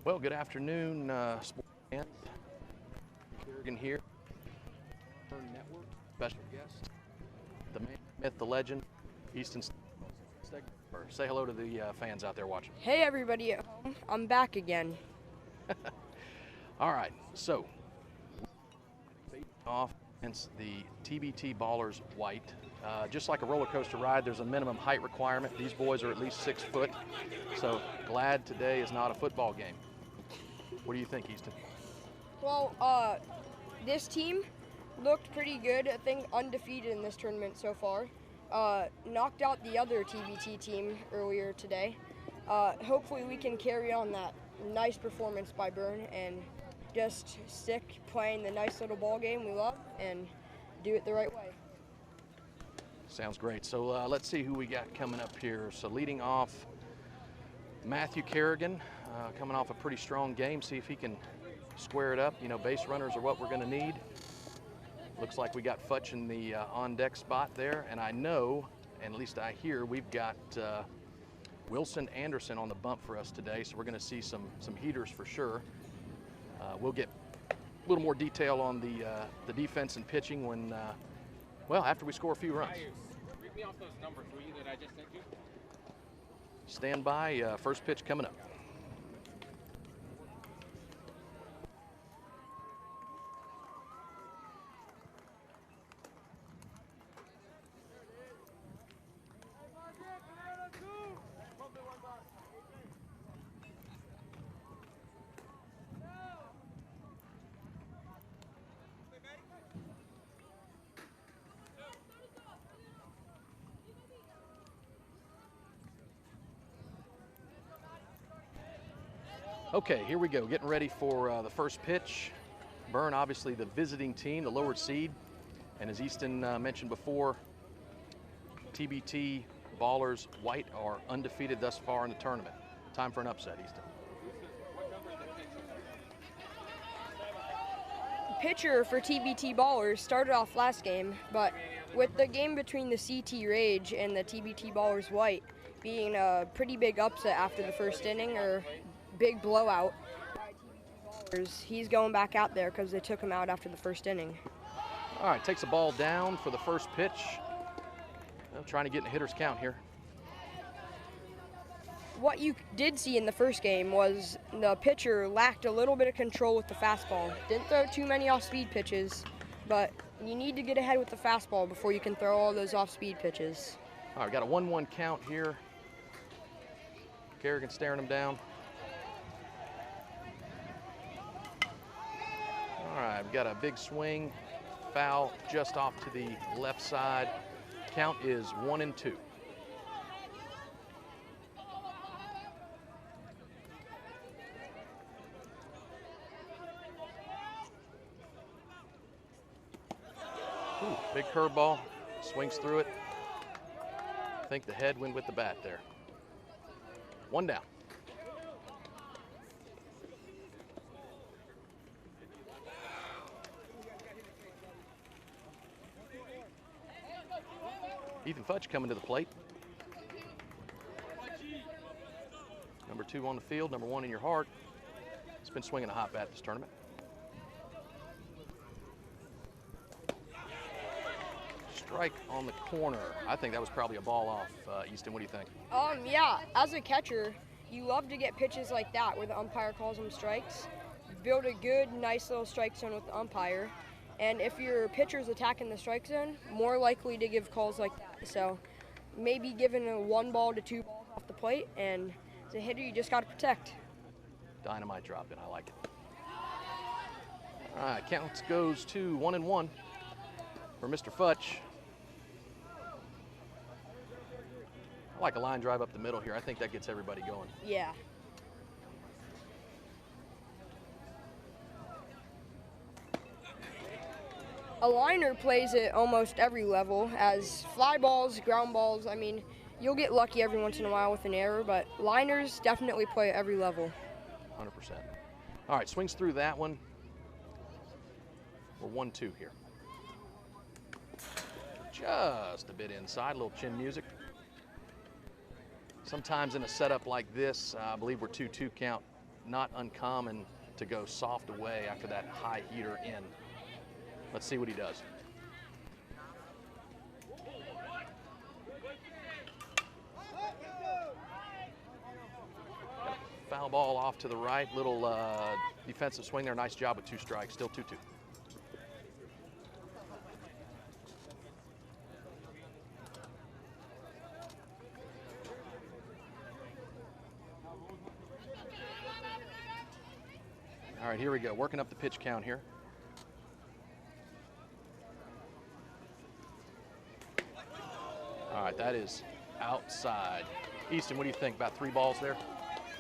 Well, good afternoon, sports fans. Kerrigan here. Network special guest, the man, myth, the legend, Easton. Say hello to the fans out there watching. Hey everybody at home, I'm back again. All right, so off against the TBT Ballers White. Just like a roller coaster ride, there's a minimum height requirement. These boys are at least 6 foot, so glad today is not a football game. What do you think, Easton? Well, this team looked pretty good. I think undefeated in this tournament so far. Knocked out the other TBT team earlier today. Hopefully we can carry on that nice performance by Byrne and just stick playing the nice little ball game we love and do it the right way. Sounds great. So let's see who we got coming up here. So leading off, Matthew Kerrigan, coming off a pretty strong game. See if he can square it up. You know, base runners are what we're going to need. Looks like we got Futch in the on-deck spot there. And I know, and at least I hear, we've got Wilson Anderson on the bump for us today. So we're going to see some heaters for sure. We'll get a little more detail on the defense and pitching when, well, after we score a few runs. Read me off those numbers, will you, that I just sent you? Stand by, first pitch coming up. Okay, here we go, getting ready for the first pitch. Byrne, obviously the visiting team, the lower seed. And as Easton mentioned before, TBT Ballers White are undefeated thus far in the tournament. Time for an upset, Easton. Pitcher for TBT Ballers started off last game, but with the game between the CT Rage and the TBT Ballers White being a pretty big upset after the first inning, or big blowout, he's going back out there because they took him out after the first inning. All right, takes the ball down for the first pitch. Well, trying to get in a hitter's count here. What you did see in the first game was the pitcher lacked a little bit of control with the fastball. Didn't throw too many off-speed pitches, but you need to get ahead with the fastball before you can throw all those off-speed pitches. All right, got a 1-1 count here. Kerrigan staring him down. All right, we've got a big swing, foul just off to the left side. Count is 1-2. Ooh, big curveball, swings through it. I think the head went with the bat there. 1 down. Ethan Futch coming to the plate. Number 2 on the field, number 1 in your heart. He's been swinging a hot bat this tournament. Strike on the corner. I think that was probably a ball off. Easton, what do you think? Yeah, as a catcher, you love to get pitches like that where the umpire calls them strikes. Build a good, nice little strike zone with the umpire. And if your pitcher's attacking the strike zone, more likely to give calls like that. So maybe giving a 1 ball to 2 balls off the plate, and as a hitter, you just got to protect. Dynamite drop in, I like it. All right, counts goes to 1-1 for Mr. Futch. I like a line drive up the middle here. I think that gets everybody going. Yeah. A liner plays at almost every level, as fly balls, ground balls, I mean, you'll get lucky every once in a while with an error, but liners definitely play at every level. 100%. All right, swings through that one. We're 1-2 here. Just a bit inside, a little chin music. Sometimes in a setup like this, I believe we're 2-2 count. not uncommon to go soft away after that high heater in. Let's see what he does. Foul ball off to the right. Little defensive swing there. Nice job with 2 strikes. Still 2-2. All right, here we go. Working up the pitch count here. All right, that is outside. Easton, what do you think? About 3 balls there?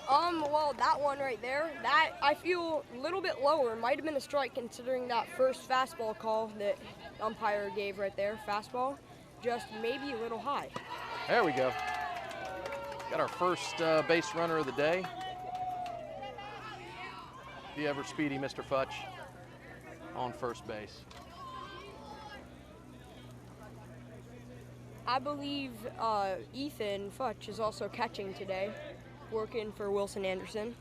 Well, that one right there, that I feel a little bit lower. Might have been a strike considering that first fastball call that umpire gave right there. Fastball, just maybe a little high. There we go. Got our first base runner of the day. The ever speedy Mr. Futch on first base. I believe Ethan Futch is also catching today, working for Wilson Anderson.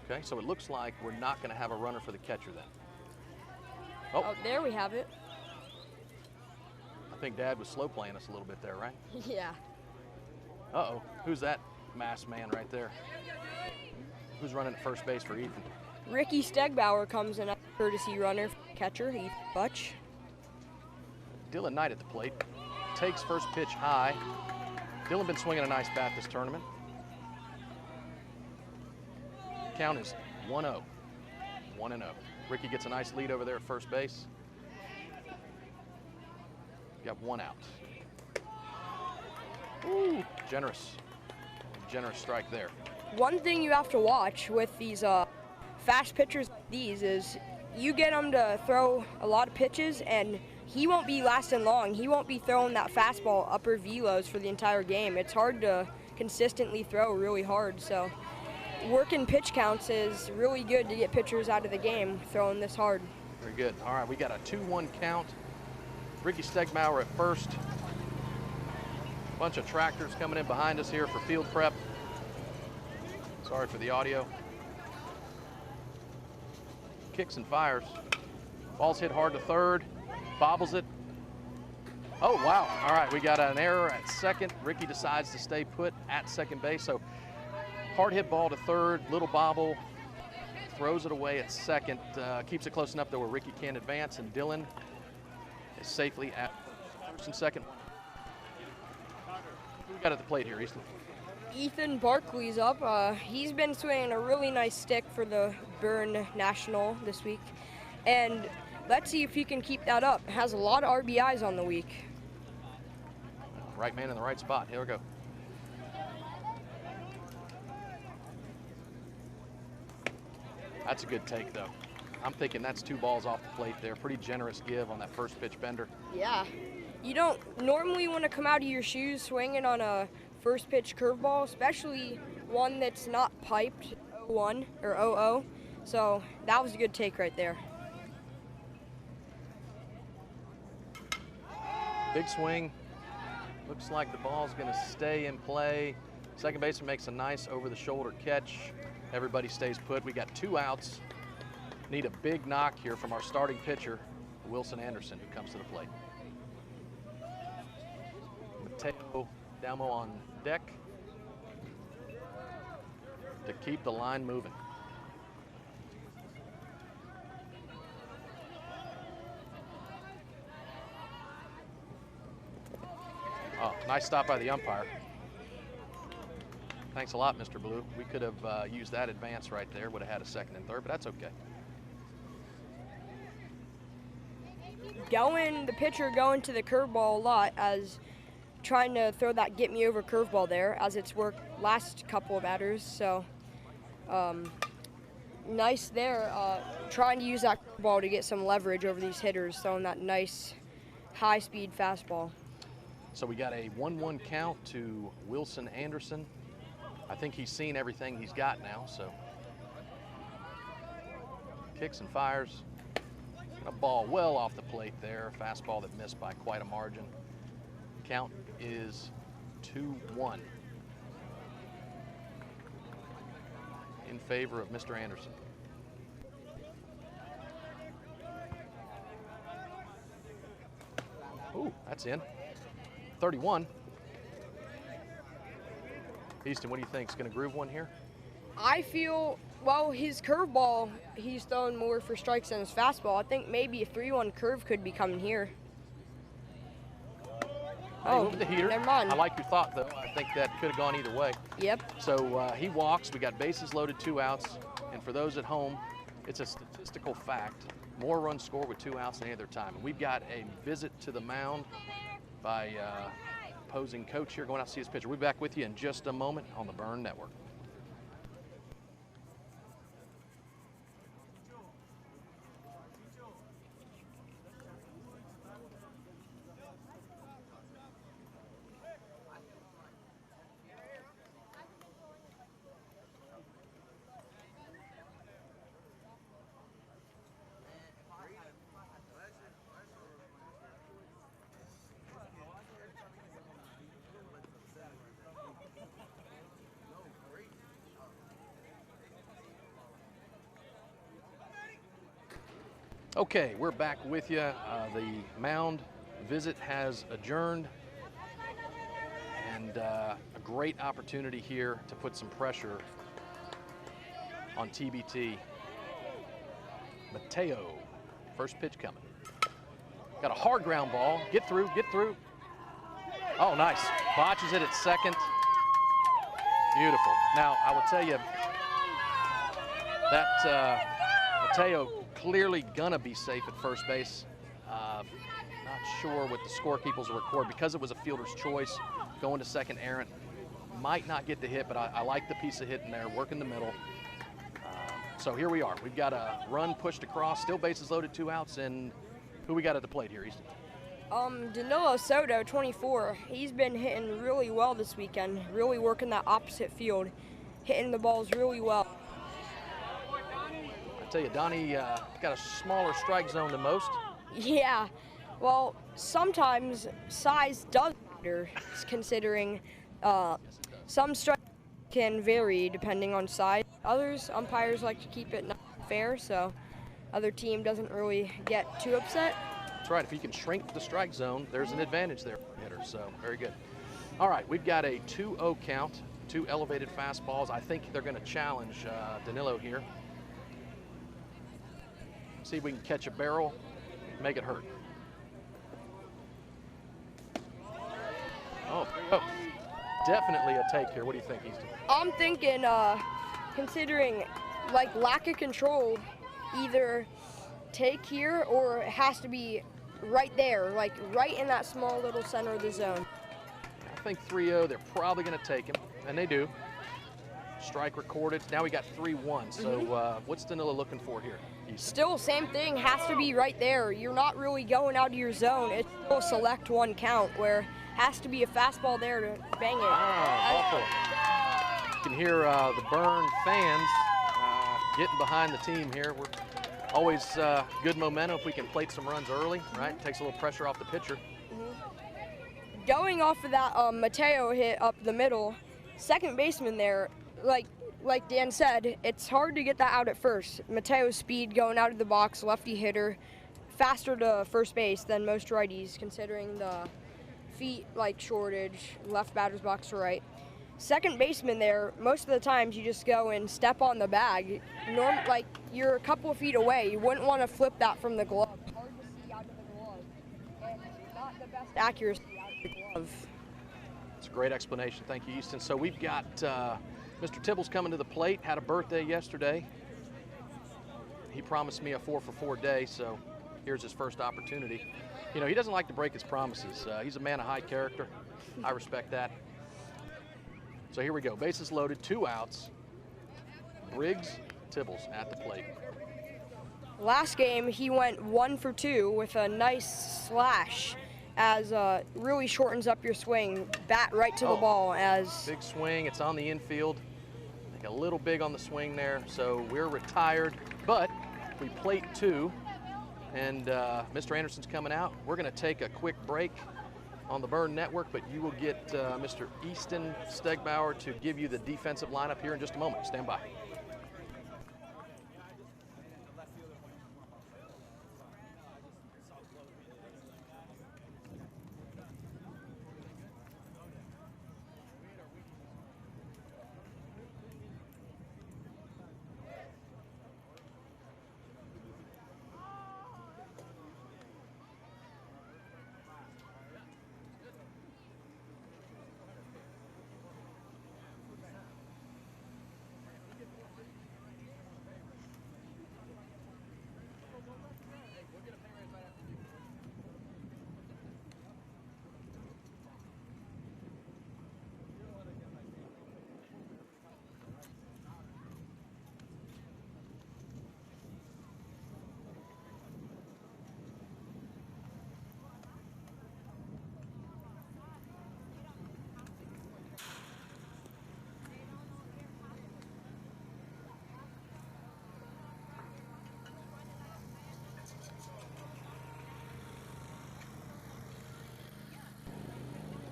Okay, so it looks like we're not going to have a runner for the catcher then. Oh, there we have it. I think Dad was slow playing us a little bit there, right? Yeah. Uh-oh, who's that masked man right there? Who's running at first base for Ethan? Ricky Stegbauer comes in as courtesy runner for catcher, Ethan Futch. Dylan Knight at the plate. Takes first pitch high. Dylan been swinging a nice bat this tournament. Count is 1-0. 1-0. Ricky gets a nice lead over there at first base. Got 1 out. Ooh, generous strike there. One thing you have to watch with these fast pitchers like these is you get him to throw a lot of pitches and he won't be lasting long. He won't be throwing that fastball upper velos for the entire game. It's hard to consistently throw really hard, so working pitch counts is really good to get pitchers out of the game throwing this hard. Very good. All right, we got a 2-1 count. Ricky Stegbauer at first. Bunch of tractors coming in behind us here for field prep. Sorry for the audio. Kicks and fires. Ball's hit hard to third. Bobbles it. Oh, wow. All right, we got an error at second. Ricky decides to stay put at second base. So hard hit ball to third, little bobble. Throws it away at second. Keeps it close enough though where Ricky can't advance, and Dylan is safely at first and second. Who we got at the plate here, Easton? Ethan Barkley's up. He's been swinging a really nice stick for the Byrne National this week. And let's see if he can keep that up. Has a lot of RBIs on the week. Right man in the right spot. Here we go. That's a good take, though. I'm thinking that's 2 balls off the plate there. Pretty generous give on that first pitch bender. Yeah. You don't normally want to come out of your shoes swinging on a first pitch curveball, especially one that's not piped 0-1 or 0-0. So that was a good take right there. Big swing. Looks like the ball's going to stay in play. Second baseman makes a nice over-the-shoulder catch. Everybody stays put. We got 2 outs. Need a big knock here from our starting pitcher, Wilson Anderson, who comes to the plate. Mateo Damo on deck to keep the line moving. Oh, nice stop by the umpire. Thanks a lot, Mr. Blue. We could have used that advance right there. Would have had a second and third, but that's okay. The pitcher going to the curveball a lot, as trying to throw that get me over curveball there, as it's worked last couple of batters. So nice there, trying to use that curveball to get some leverage over these hitters, throwing that nice high-speed fastball. So we got a 1-1 count to Wilson Anderson. I think he's seen everything he's got now, so. Kicks and fires. A ball well off the plate there. Fastball that missed by quite a margin. Count is 2-1 in favor of Mr. Anderson. Ooh, that's in. 31. Easton, what do you think? Is going to groove one here? I feel, well, his curveball, he's throwing more for strikes than his fastball. I think maybe a 3-1 curve could be coming here. Oh, moved the heater. Never mind. I like your thought, though. I think that could have gone either way. Yep. So he walks. We got bases loaded, 2 outs. And for those at home, it's a statistical fact. More runs scored with 2 outs than any other time. And we've got a visit to the mound by opposing coach here, going out to see his pitcher. We'll be back with you in just a moment on the Burn Network. Okay, we're back with you. The mound visit has adjourned, and a great opportunity here to put some pressure on TBT. Mateo, first pitch coming. Got a hard ground ball. Get through, get through. Oh, nice. Botches it at second. Beautiful. Now, I will tell you that Mateo clearly gonna be safe at first base. Not sure what the scorekeepers will record because it was a fielder's choice. Going to second errant. Might not get the hit, but I like the piece of hit in there, working the middle. So here we are. We've got a run pushed across, still bases loaded, 2 outs, and who we got at the plate here, Easton? Danilo Soto, 24. He's been hitting really well this weekend, really working that opposite field, hitting the balls really well. I tell you, Donnie got a smaller strike zone than most. Yeah, well, sometimes size does matter, considering some strikes can vary depending on size. Others, umpires like to keep it fair, so other team doesn't really get too upset. That's right. If you can shrink the strike zone, there's an advantage there for hitters, so very good. All right, we've got a 2-0 count, 2 elevated fastballs. I think they're going to challenge Danilo here. See if we can catch a barrel, make it hurt. Oh, definitely a take here. What do you think, Easton? I'm thinking, considering like lack of control, either take here or it has to be right there, like right in that small little center of the zone. I think 3-0, they're probably going to take him, and they do. Strike recorded. Now we got 3-1. So what's Danilo looking for here? Still, same thing, has to be right there. You're not really going out of your zone. It's still a select 1 count where has to be a fastball there to bang it. Awful. You can hear the Burn fans getting behind the team here. We're always good momentum if we can plate some runs early, right? Takes a little pressure off the pitcher. Going off of that Mateo hit up the middle, second baseman there, like Dan said, it's hard to get that out at first. Mateo's speed going out of the box, lefty hitter, faster to first base than most righties, considering the feet shortage, left batter's box to right. Second baseman there, most of the times you just go and step on the bag. You're a couple of feet away. You wouldn't want to flip that from the glove. Hard to see out of the glove, and not the best accuracy out of the glove. It's a great explanation. Thank you, Easton. So we've got Mr. Tibbles coming to the plate. Had a birthday yesterday. He promised me a 4-for-4 day, so here's his first opportunity. You know, he doesn't like to break his promises. He's a man of high character. I respect that. So here we go. Bases loaded, 2 outs. Briggs, Tibbles at the plate. Last game, he went 1 for 2 with a nice slash, as really shortens up your swing. Bat right to the ball as big swing. It's on the infield. I think a little big on the swing there. So we're retired, but we plate 2. And Mr. Anderson's coming out. We're going to take a quick break on the Burn Network, but you will get Mr. Easton Stegbauer to give you the defensive lineup here in just a moment. Stand by.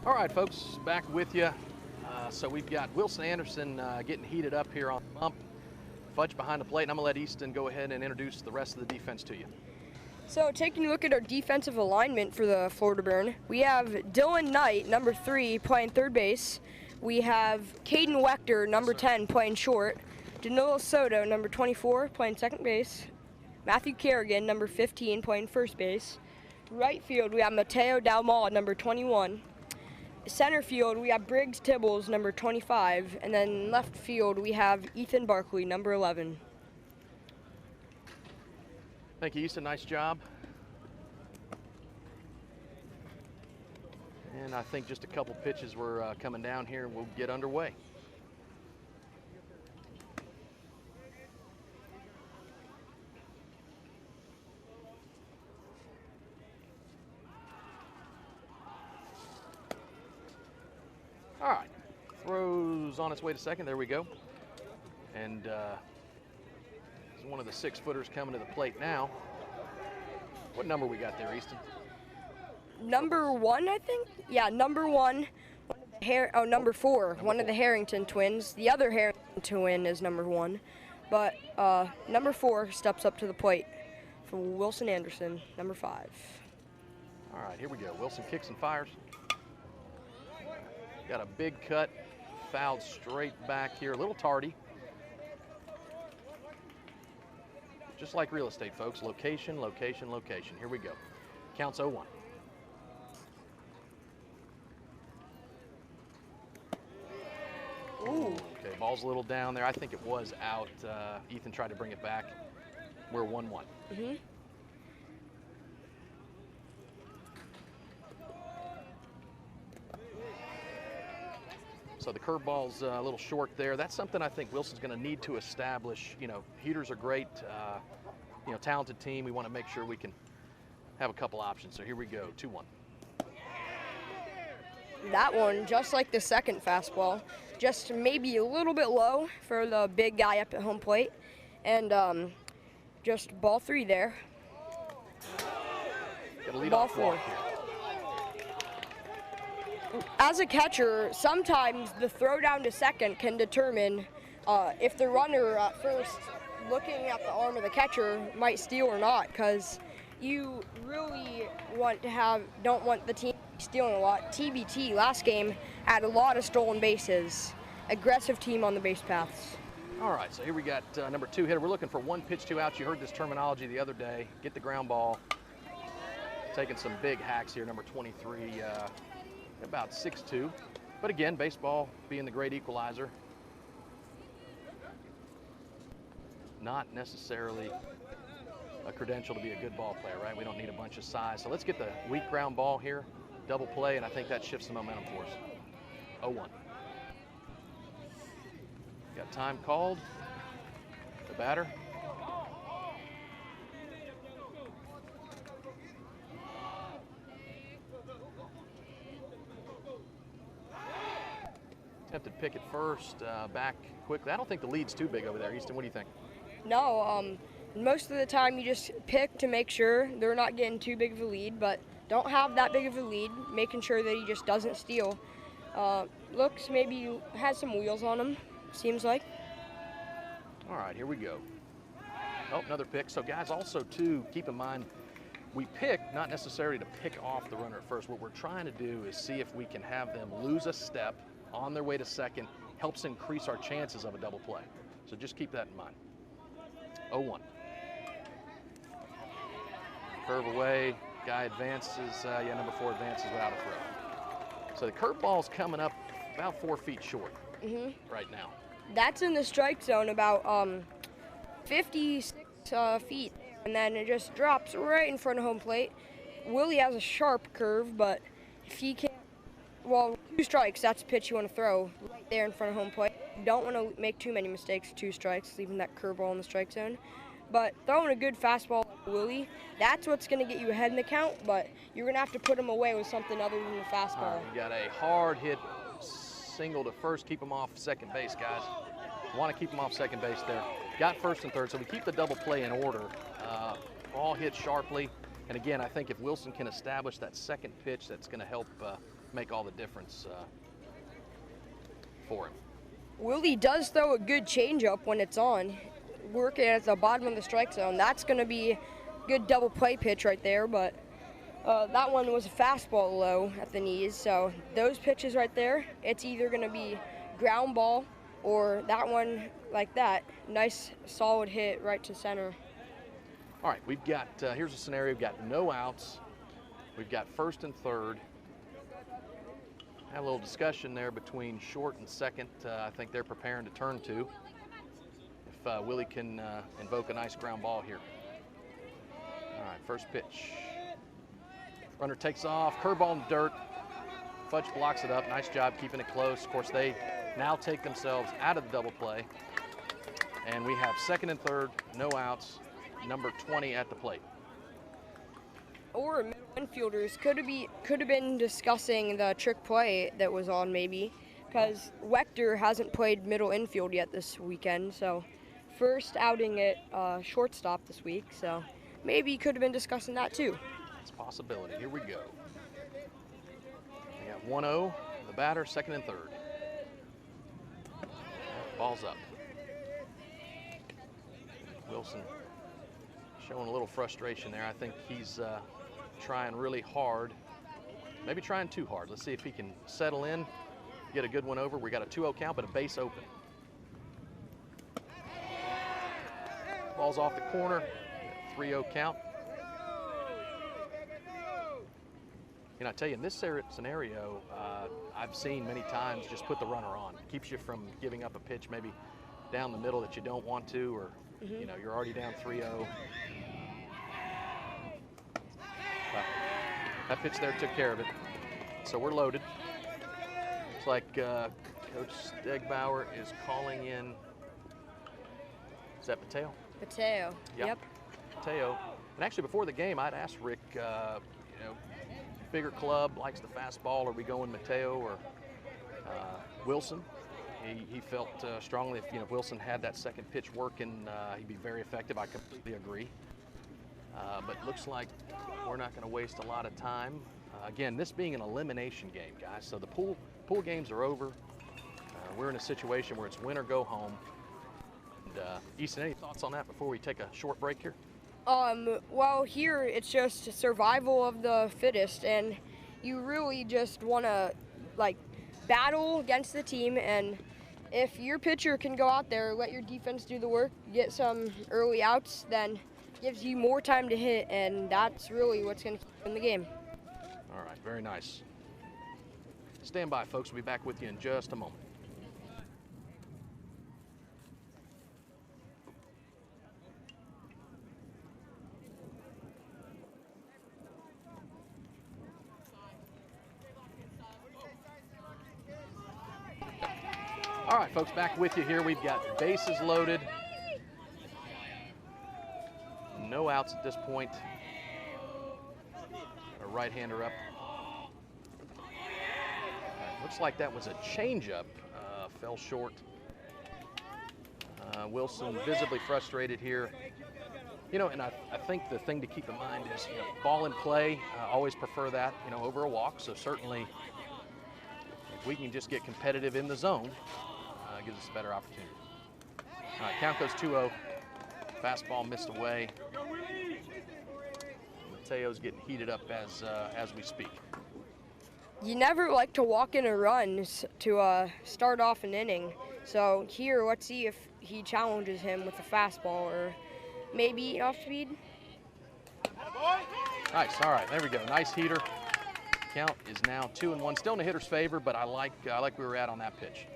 All right, folks, back with you. So we've got Wilson Anderson getting heated up here on the bump. Fudge behind the plate, and I'm going to let Easton go ahead and introduce the rest of the defense to you. So taking a look at our defensive alignment for the Florida Burn, we have Dylan Knight, number 3, playing third base. We have Caden Wechter, number 10, playing short. Danilo Soto, number 24, playing second base. Matthew Kerrigan, number 15, playing first base. Right field, we have Mateo Dalmal, number 21. Center field, we have Briggs Tibbles, number 25. And then left field, we have Ethan Barkley, number 11. Thank you, Easton. Nice job. And I think just a couple pitches were coming down here, and we'll get underway. All right, throws on its way to second. There we go. And one of the 6-footers coming to the plate now. What number we got there, Easton? Number 1, I think. Yeah, number 1. Number 4. One of the Harrington twins. The other Harrington twin is number 1, but number 4 steps up to the plate for Wilson Anderson, number 5. All right, here we go. Wilson kicks and fires. Got a big cut, fouled straight back here, a little tardy. Just like real estate, folks, location, location, location. Here we go. Counts 0-1. Ooh. Okay, ball's a little down there. I think it was out. Ethan tried to bring it back. We're 1-1. Mm-hmm. So the curveball's a little short there. That's something I think Wilson's going to need to establish. You know, heaters are great. You know, talented team. We want to make sure we can have a couple options. So here we go, 2-1. That one, just like the second fastball, just maybe a little bit low for the big guy up at home plate. And just ball 3 there. Got a lead Ball off 4. walk here. As a catcher, sometimes the throw down to second can determine if the runner at first, looking at the arm of the catcher, might steal or not, because you really don't want the team stealing a lot. TBT last game had a lot of stolen bases. Aggressive team on the base paths. All right, so here we got number 2 hitter. We're looking for 1 pitch, 2 outs. You heard this terminology the other day. Get the ground ball. Taking some big hacks here, number 23. About 6'2", but again, baseball being the great equalizer, not necessarily a credential to be a good ball player, right? We don't need a bunch of size. So let's get the weak ground ball here, double play, and I think that shifts the momentum for us. 0-1. Got time called. The batter. Attempted pick at first, back quickly. I don't think the lead's too big over there. Easton, what do you think? No, most of the time you just pick to make sure they're not getting too big of a lead, but don't have that big of a lead, making sure that he just doesn't steal. Looks maybe has some wheels on him, seems like. All right, here we go. Oh, another pick. So guys, also too, keep in mind, we pick not necessarily to pick off the runner at first. What we're trying to do is see if we can have them lose a step on their way to second, helps increase our chances of a double play. So just keep that in mind. 0-1. Curve away, guy advances, number 4 advances without a throw. So the curveball's coming up about 4 feet short right now. That's in the strike zone about 56 feet, and then it just drops right in front of home plate. Willie has a sharp curve, but if he can't, well, 2 strikes, that's a pitch you want to throw right there in front of home plate. Don't want to make too many mistakes, 2 strikes, leaving that curveball in the strike zone. But throwing a good fastball to Willie, that's what's going to get you ahead in the count, but you're going to have to put him away with something other than the fastball. All right, you got a hard hit single to first, keep him off second base, guys. Want to keep him off second base there. Got first and third, so we keep the double play in order. All hit sharply, and again, I think if Wilson can establish that second pitch, that's going to help make all the difference for him. Willie does throw a good changeup when it's on, working at the bottom of the strike zone. That's going to be a good double play pitch right there, but that one was a fastball low at the knees. So those pitches right there, it's either going to be ground ball or that one like that. Nice solid hit right to center. All right, we've got, here's a scenario, we've got no outs. We've got first and third. Had a little discussion there between short and second. I think they're preparing to turn to. If Willie can invoke a nice ground ball here. All right, first pitch. Runner takes off, curveball in the dirt. Fudge blocks it up. Nice job keeping it close. Of course, they now take themselves out of the double play. And we have second and third, no outs, number 20 at the plate. Or middle infielders could have been discussing the trick play that was on maybe, because Wechter hasn't played middle infield yet this weekend. So first outing at shortstop this week. So maybe could have been discussing that too. It's a possibility. Here we go. We got 1-0, the batter, second and third. Ball's up. Wilson showing a little frustration there. I think he's trying really hard, maybe trying too hard. Let's see if he can settle in, get a good one over. We got a 2-0 count, but a base open. Ball's off the corner, 3-0 count. And I tell you, in this scenario, I've seen many times just put the runner on. Keeps you from giving up a pitch maybe down the middle that you don't want to, or you know, you're already down 3-0. That pitch there took care of it. So we're loaded. Looks like Coach Stegbauer is calling in. Is that Mateo? Mateo. Yep. Mateo. And actually, before the game, I'd asked Rick, you know, bigger club, likes the fastball. Are we going Mateo or Wilson? He felt strongly if Wilson had that second pitch working, he'd be very effective. I completely agree. But looks like we're not going to waste a lot of time. Again, this being an elimination game, guys. So the pool games are over. We're in a situation where it's win or go home. And Easton, any thoughts on that before we take a short break here? Well, here it's just survival of the fittest, and you really just want to like battle against the team. And if your pitcher can go out there, let your defense do the work, get some early outs, then gives you more time to hit, and that's really what's going to keep you in the game. All right, very nice. Stand by, folks. We'll be back with you in just a moment. All right, folks, back with you here. We've got bases loaded. No outs at this point. A right-hander up. Right, looks like that was a changeup. Fell short. Wilson visibly frustrated here. You know, and I think the thing to keep in mind is, you know, ball in play. Always prefer that, you know, over a walk. So certainly, if we can just get competitive in the zone, gives us a better opportunity. All right, count goes 2-0. Fastball missed away. Mateo's getting heated up as we speak. You never like to walk in a run to start off an inning. So here, let's see if he challenges him with a fastball or maybe off speed. Nice. All right, there we go. Nice heater. Count is now 2-1. Still in the hitter's favor, but I like where we were at on that pitch.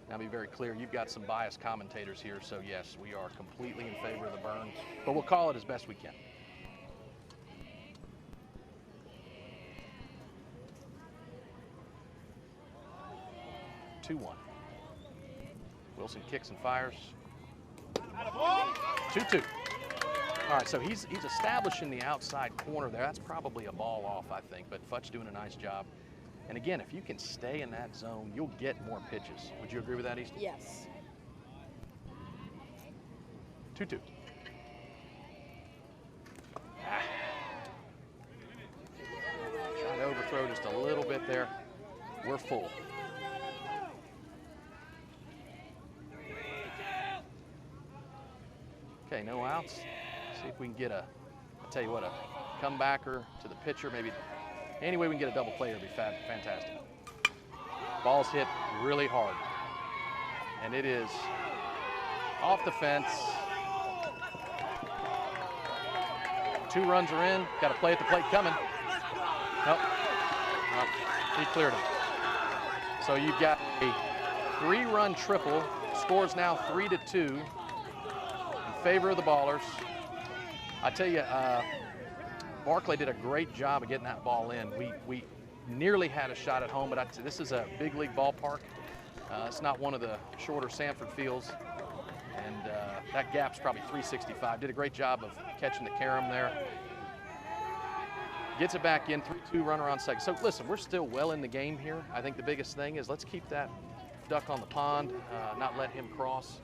Now, be very clear, you've got some biased commentators here, so yes, we are completely in favor of the burn, but we'll call it as best we can. Two-1. Wilson kicks and fires. 2-2. All right, so he's establishing the outside corner there. That's probably a ball off, I think, but Futch doing a nice job. And again, if you can stay in that zone, you'll get more pitches. Would you agree with that, Easton? Yes. 2-2. overthrow just a little bit there. We're full. Okay, no outs. See if we can get a, I'll tell you what, a comebacker to the pitcher, maybe. Any way we can get a double play would be fantastic. Ball's hit really hard. And it is off the fence. 2 runs are in. Got a play at the plate coming. Nope. Nope. He cleared him. So you've got a 3-run triple. Score's now 3-2 in favor of the Ballers. I tell you, Barclay did a great job of getting that ball in. We nearly had a shot at home, but this is a big league ballpark. It's not one of the shorter Sanford fields, and that gap's probably 365. Did a great job of catching the carom there. Gets it back in, 3-2 runner on second. So listen, we're still well in the game here. I think the biggest thing is let's keep that duck on the pond, not let him cross.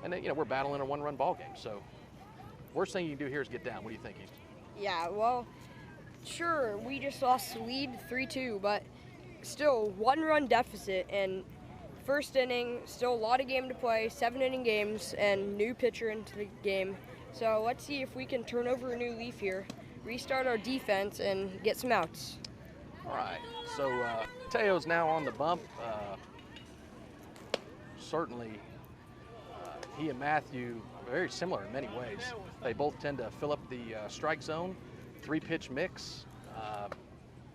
And then, you know, we're battling a 1-run ball game. So worst thing you can do here is get down. What do you think, Easton? Yeah, well, sure, we just lost the lead 3-2, but still 1-run deficit, and first inning, still a lot of game to play, 7-inning games, and new pitcher into the game. So let's see if we can turn over a new leaf here, restart our defense, and get some outs. All right, so Mateo's now on the bump. Certainly, he and Matthew are very similar in many ways. They both tend to fill up the strike zone, 3-pitch mix.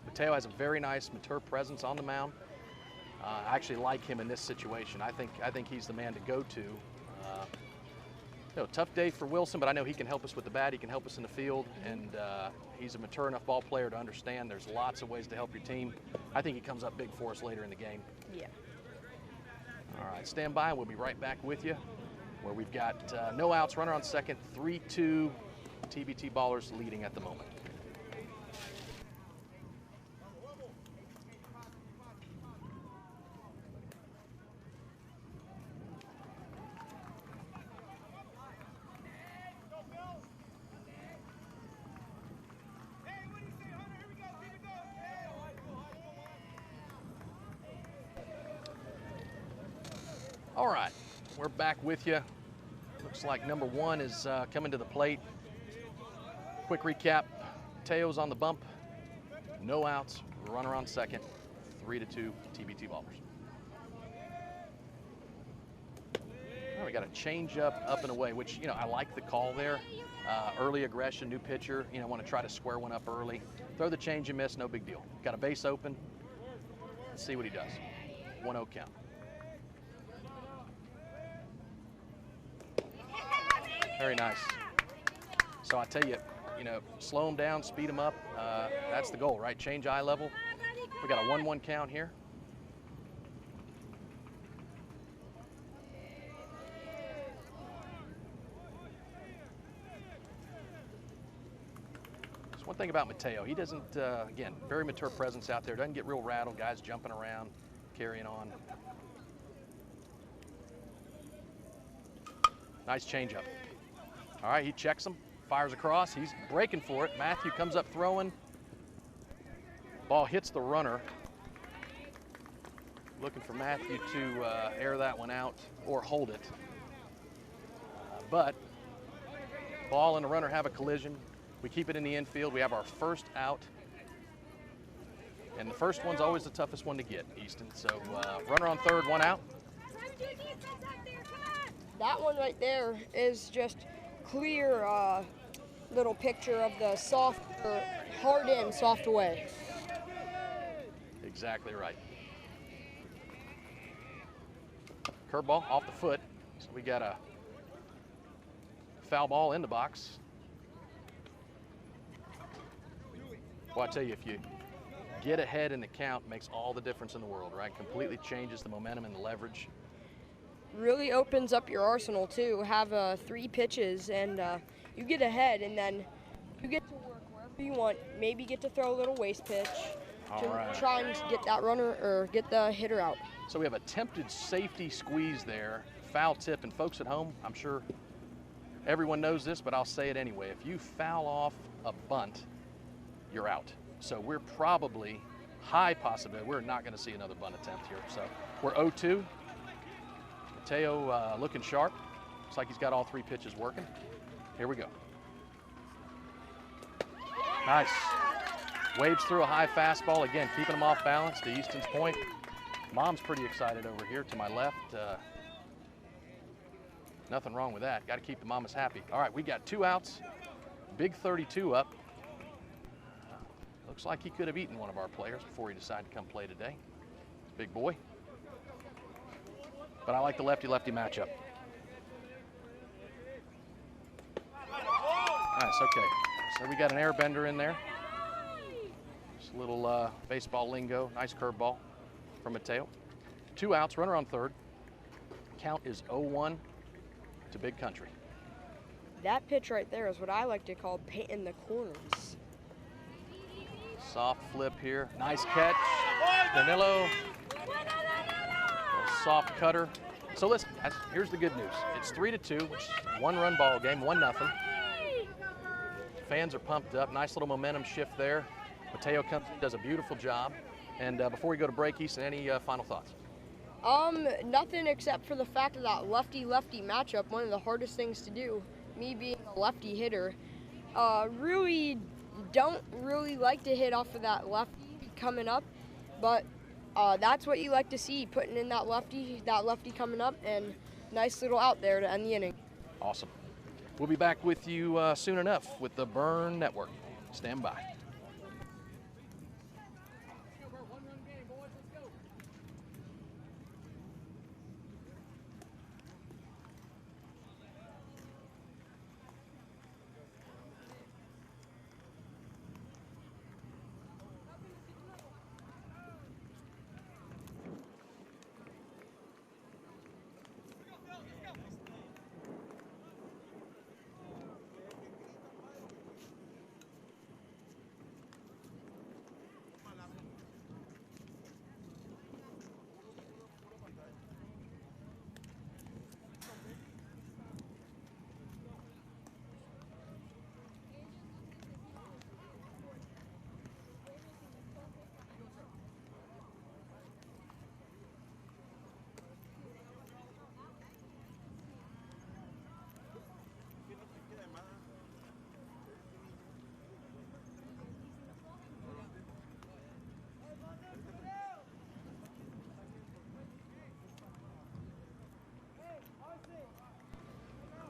Mateo has a very nice, mature presence on the mound. I actually like him in this situation. I think he's the man to go to. You know, tough day for Wilson, but I know he can help us with the bat. He can help us in the field, and he's a mature enough ball player to understand there's lots of ways to help your team. I think he comes up big for us later in the game. Yeah. All right, stand by, and we'll be right back with you, where we've got no outs, runner on second, 3-2, TBT Ballers leading at the moment. All right, we're back with you. Looks like number 1 is coming to the plate. Quick recap, Mateo's on the bump, no outs, runner on second, 3-2 TBT Ballers. Well, we got a change up and away, which, you know, I like the call there. Early aggression, new pitcher, you know, want to try to square one up early. Throw the change and miss, no big deal. Got a base open. Let's see what he does. 1-0 count. Very nice. So I tell you, you know, slow them down, speed them up. That's the goal, right? Change eye level. We got a 1-1 count here. So one thing about Mateo, he doesn't, again, very mature presence out there. Doesn't get real rattled. Guys jumping around, carrying on. Nice changeup. All right, he checks him, fires across. He's breaking for it. Matthew comes up throwing. Ball hits the runner. Looking for Matthew to air that one out or hold it. But ball and the runner have a collision. We keep it in the infield. We have our first out. And the first one's always the toughest one to get, Easton. So runner on third, 1 out. That one right there is just clear little picture of the soft, or hard in, soft away. Exactly right. Curveball off the foot. So we got a foul ball in the box. Well, I tell you, if you get ahead in the count, it makes all the difference in the world, right? Completely changes the momentum and the leverage. Really opens up your arsenal too. Have 3 pitches, and you get ahead, and then you get to work wherever you want. Maybe get to throw a little waste pitch to try and get that runner or get the hitter out. So we have attempted safety squeeze there, foul tip, and folks at home, I'm sure everyone knows this, but I'll say it anyway. If you foul off a bunt, you're out. So we're probably high possibility. We're not going to see another bunt attempt here. So we're 0-2. Mateo looking sharp. Looks like he's got all 3 pitches working. Here we go. Nice. Waves through a high fastball. Again, keeping him off balance to Easton's point. Mom's pretty excited over here to my left. Nothing wrong with that. Got to keep the mamas happy. All right, we got 2 outs. Big 32 up. Looks like he could have eaten one of our players before he decided to come play today. Big boy. But I like the lefty-lefty matchup. Nice, okay. So we got an airbender in there. Just a little baseball lingo. Nice curveball from Mateo. 2 outs, runner on third. Count is 0-1 to Big Country. That pitch right there is what I like to call painting the corners. Soft flip here. Nice catch. Danilo. Soft cutter. So listen, here's the good news. It's 3-2, which is a 1-run ball game, 1-0. Fans are pumped up. Nice little momentum shift there. Mateo comes in, does a beautiful job. And before we go to break, Easton, any final thoughts? Nothing except for the fact of that lefty-lefty matchup, one of the hardest things to do. Me being a lefty hitter, really don't like to hit off of that lefty coming up, but that's what you like to see, putting in that lefty coming up, and nice little out there to end the inning. Awesome. We'll be back with you soon enough with the Burn Network. Stand by.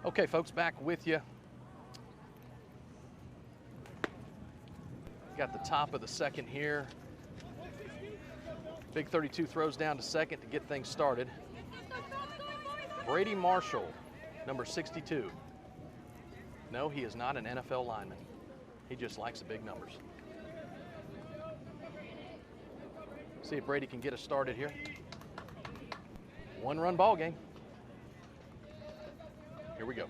Okay, folks, back with you. Got the top of the second here. Big 32 throws down to second to get things started. Brady Marshall, number 62. No, he is not an NFL lineman. He just likes the big numbers. See if Brady can get us started here. 1-run ball game. Here we go.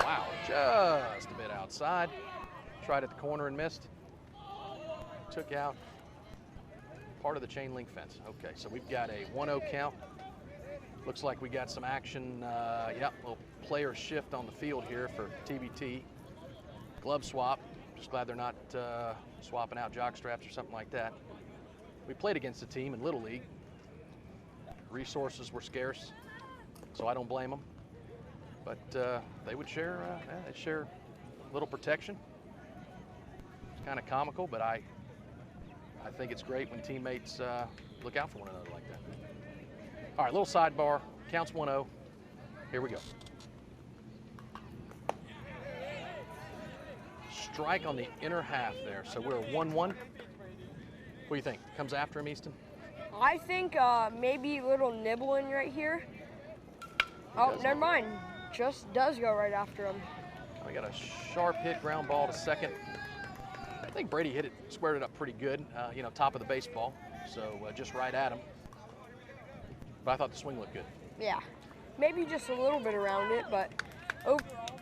Wow, just a bit outside. Tried at the corner and missed. Took out part of the chain link fence. Okay, so we've got a 1-0 count. Looks like we got some action. Yep, little player shift on the field here for TBT. Glove swap. Just glad they're not swapping out jock straps or something like that. We played against a team in Little League. Resources were scarce, so I don't blame them. But they would share a little protection. It's kind of comical, but I think it's great when teammates look out for one another like that. All right, little sidebar. Counts 1-0. Here we go. Strike on the inner half there, so we're 1-1. What do you think? Comes after him, Easton? I think maybe a little nibbling right here. Oh, never mind. Just does go right after him. We got a sharp hit ground ball to second. I think Brady hit it, squared it up pretty good, you know, top of the baseball, so just right at him. But I thought the swing looked good. Yeah, maybe just a little bit around it, but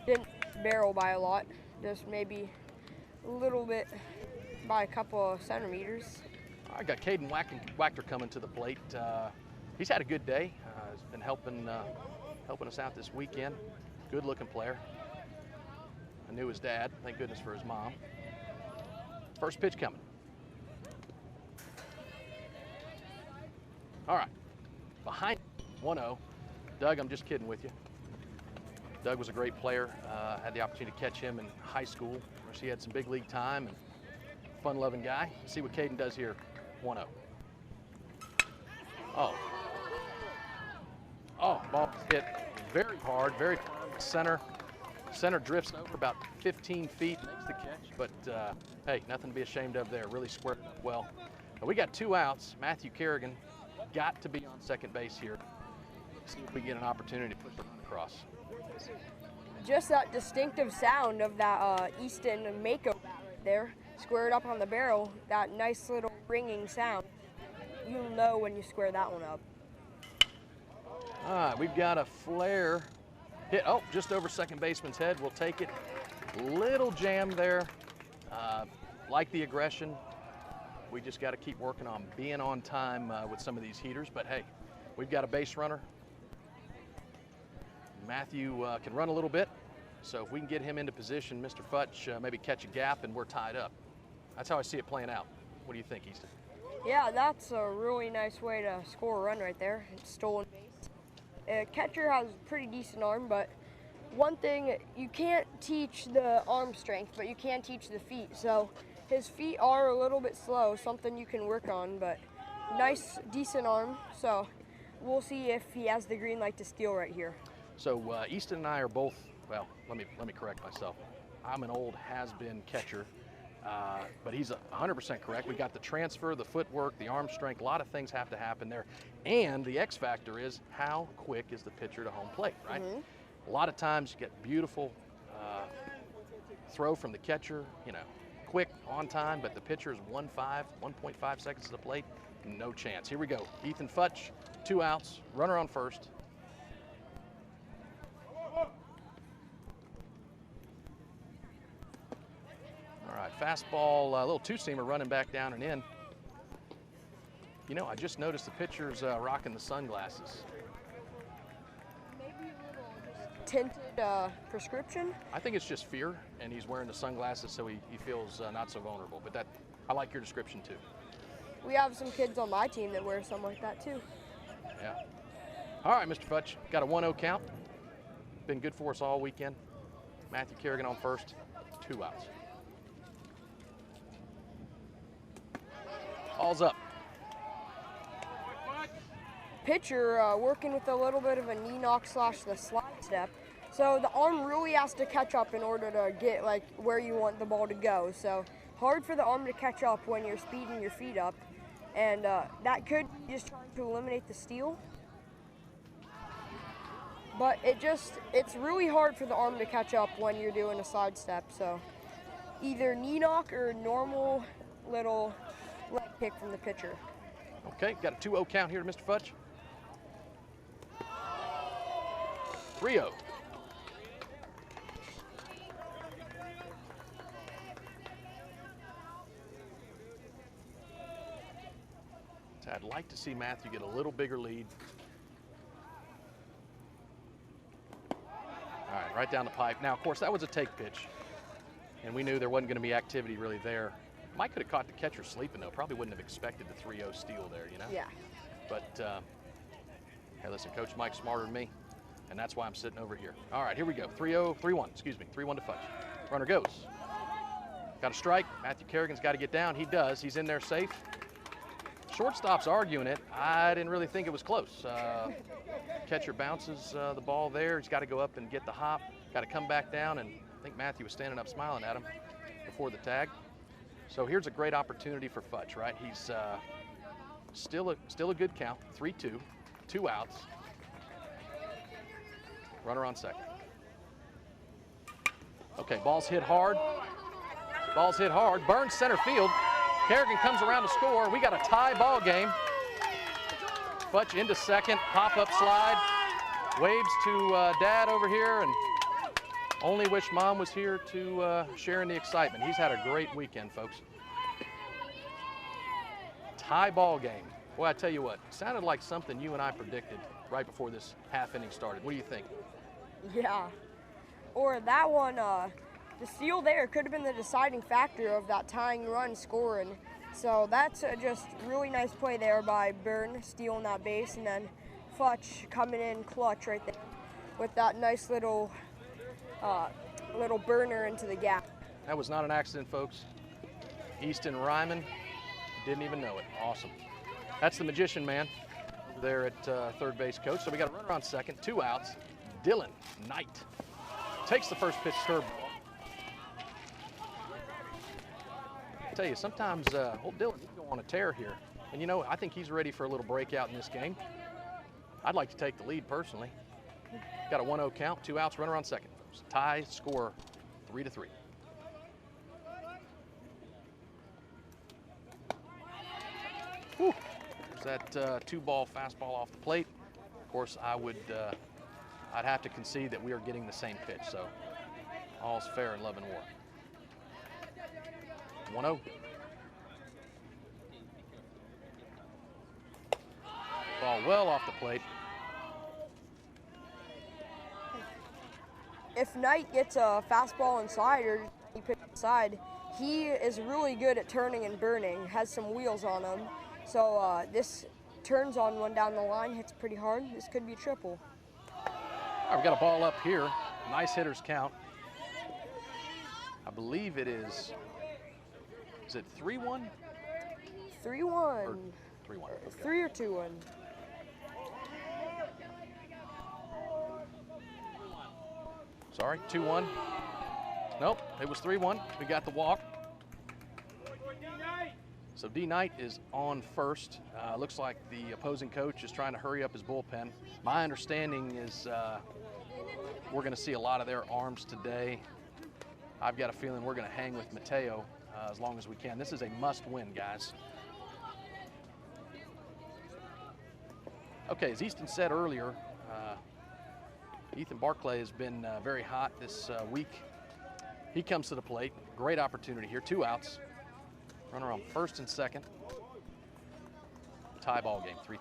didn't barrel by a lot. Just maybe a little bit by a couple of centimeters. I got Caden Wachter coming to the plate. He's had a good day. He's been helping us out this weekend. Good-looking player. I knew his dad. Thank goodness for his mom. First pitch coming. All right, behind 1-0. Doug, I'm just kidding with you. Doug was a great player. Had the opportunity to catch him in high school. Of course, he had some big league time and fun-loving guy. See what Caden does here, 1-0. Oh. Oh, ball hit very hard, very center. Center drifts over about 15 feet, makes the catch. But hey, nothing to be ashamed of there. Really squared it up well. Now, we got 2 outs. Matthew Kerrigan got to be on second base here. See if we get an opportunity to put the run across. Just that distinctive sound of that Easton Mako bat right there, squared up on the barrel, that nice little ringing sound. You'll know when you square that one up. All right, we've got a flare hit. Oh, just over second baseman's head. We'll take it. Little jam there. Like the aggression. We just got to keep working on being on time with some of these heaters. But hey, we've got a base runner. Matthew can run a little bit, so if we can get him into position, Mr. Futch maybe catch a gap and we're tied up. That's how I see it playing out. What do you think, Easton? Yeah, that's a really nice way to score a run right there. It's stolen base. Catcher has a pretty decent arm, but one thing, you can't teach the arm strength, but you can teach the feet. So his feet are a little bit slow, something you can work on, but nice, decent arm. So we'll see if he has the green light to steal right here. So Easton and I are both, well, let me correct myself. I'm an old has-been catcher, but he's 100% correct. We got the transfer, the footwork, the arm strength, a lot of things have to happen there. And the X factor is how quick is the pitcher to home plate, right? A lot of times you get beautiful throw from the catcher, you know, quick, on time, but the pitcher is 1.5 seconds to the plate, no chance. Here we go, Ethan Futch, 2 outs, runner on first. All right, fastball, a little two-seamer running back down and in. You know, I just noticed the pitcher's rocking the sunglasses. Maybe a little just tinted prescription. I think it's just fear, and he's wearing the sunglasses so he feels not so vulnerable. But I like your description too. We have some kids on my team that wear something like that too. Yeah. All right, Mr. Futch, got a 1-0 count. Been good for us all weekend. Matthew Kerrigan on first, 2 outs. Ball's up. Pitcher working with a little bit of a knee knock / the slide step. So the arm really has to catch up in order to get like where you want the ball to go. So hard for the arm to catch up when you're speeding your feet up. And that could just try to eliminate the steal. But it's really hard for the arm to catch up when you're doing a side step. So either knee knock or normal little leg kick from the pitcher. Okay, got a 2-0 count here to Mr. Futch. 3-0. So I'd like to see Matthew get a little bigger lead. All right, right down the pipe. Now, of course, that was a take pitch, and we knew there wasn't going to be activity really there. Mike could have caught the catcher sleeping, though. Probably wouldn't have expected the 3-0 steal there, you know? Yeah. But, hey, listen, Coach Mike's smarter than me, and that's why I'm sitting over here. All right, here we go. 3-1 to Futch. Runner goes. Got a strike. Matthew Kerrigan's got to get down. He does. He's in there safe. Shortstop's arguing it. I didn't really think it was close. Catcher bounces the ball there. He's got to go up and get the hop. Got to come back down, and I think Matthew was standing up smiling at him before the tag. So here's a great opportunity for Futch, right? He's still a good count, 3-2, 2 outs. Runner on second. Okay, ball's hit hard. Ball's hit hard. Burns center field. Kerrigan comes around to score. We got a tie ball game. Futch into second, pop-up slide. Waves to Dad over here, and only wish Mom was here to share in the excitement. He's had a great weekend, folks. Tie ball game. Boy, I tell you what, it sounded like something you and I predicted right before this half inning started. What do you think? Yeah. Or that one, the steal there could have been the deciding factor of that tying run scoring. So that's just really nice play there by Byrne, stealing that base, and then Futch coming in clutch right there with that nice little burner into the gap. That was not an accident, folks. Easton Ryman didn't even know it. Awesome. That's the magician man over there at third base coach. So we got a runner on second, 2 outs. Dylan Knight takes the first pitch curveball. I tell you, sometimes old Dylan can go on a tear here. And you know, I think he's ready for a little breakout in this game. I'd like to take the lead personally. Got a 1-0 count, 2 outs, runner on second. Tie score 3-3. Whew. There's that 2-ball fastball off the plate. Of course, I'd have to concede that we are getting the same pitch, so all's fair in love and war. 1-0. Ball well off the plate. If Knight gets a fastball inside or he pitches inside, he is really good at turning and burning, has some wheels on him. So this turns on one down the line, hits pretty hard. This could be a triple. All right, we got a ball up here. Nice hitters count. I believe it is it 3-1? 3-1. Or 3-1. Okay. 3 or 2-1. Sorry, 2-1. Nope, it was 3-1. We got the walk. So D Knight is on first. Looks like the opposing coach is trying to hurry up his bullpen. My understanding is we're going to see a lot of their arms today. I've got a feeling we're going to hang with Mateo as long as we can. This is a must-win, guys. Okay, as Easton said earlier, Ethan Barclay has been very hot this week. He comes to the plate. Great opportunity here. 2 outs. Runner on first and second. Tie ball game, 3-3.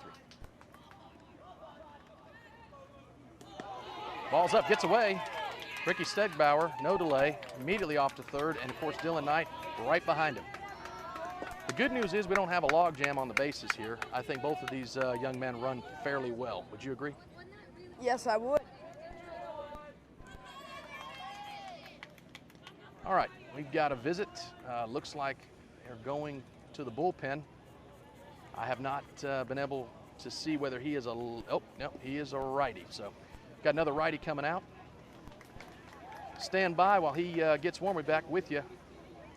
Ball's up, gets away. Ricky Stegbauer, no delay, immediately off to third, and of course Dylan Knight right behind him. The good news is we don't have a log jam on the bases here. I think both of these young men run fairly well. Would you agree? Yes, I would. All right, we've got a visit. Looks like they're going to the bullpen. I have not been able to see whether he is a, oh, no, he is a righty. So got another righty coming out. Stand by while he gets warm. We're back with you.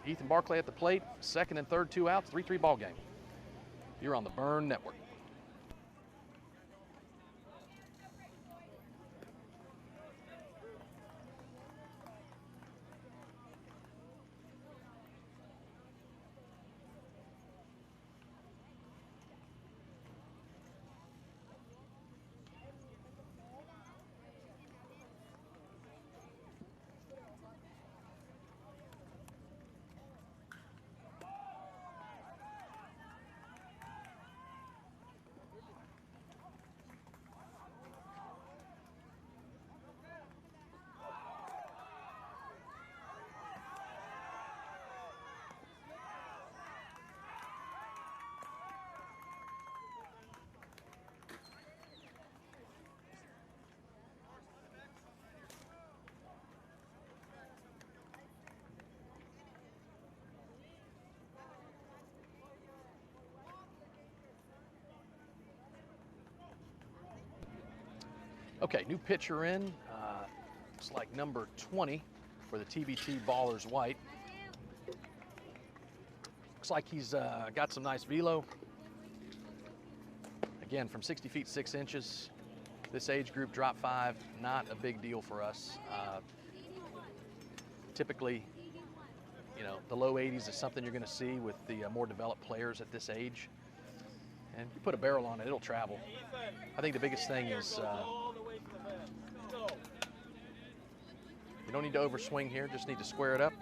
Ethan Barclay at the plate, second and third, 2 outs, 3-3 ball game. You're on the Burn Network. Okay, new pitcher in. Looks like number 20 for the TBT Ballers White. Looks like he's got some nice velo. Again, from 60 feet 6 inches. This age group, drop 5, not a big deal for us. Typically, you know, the low 80s is something you're going to see with the more developed players at this age. And you put a barrel on it, it'll travel. I think the biggest thing is you don't need to overswing here, just need to square it up.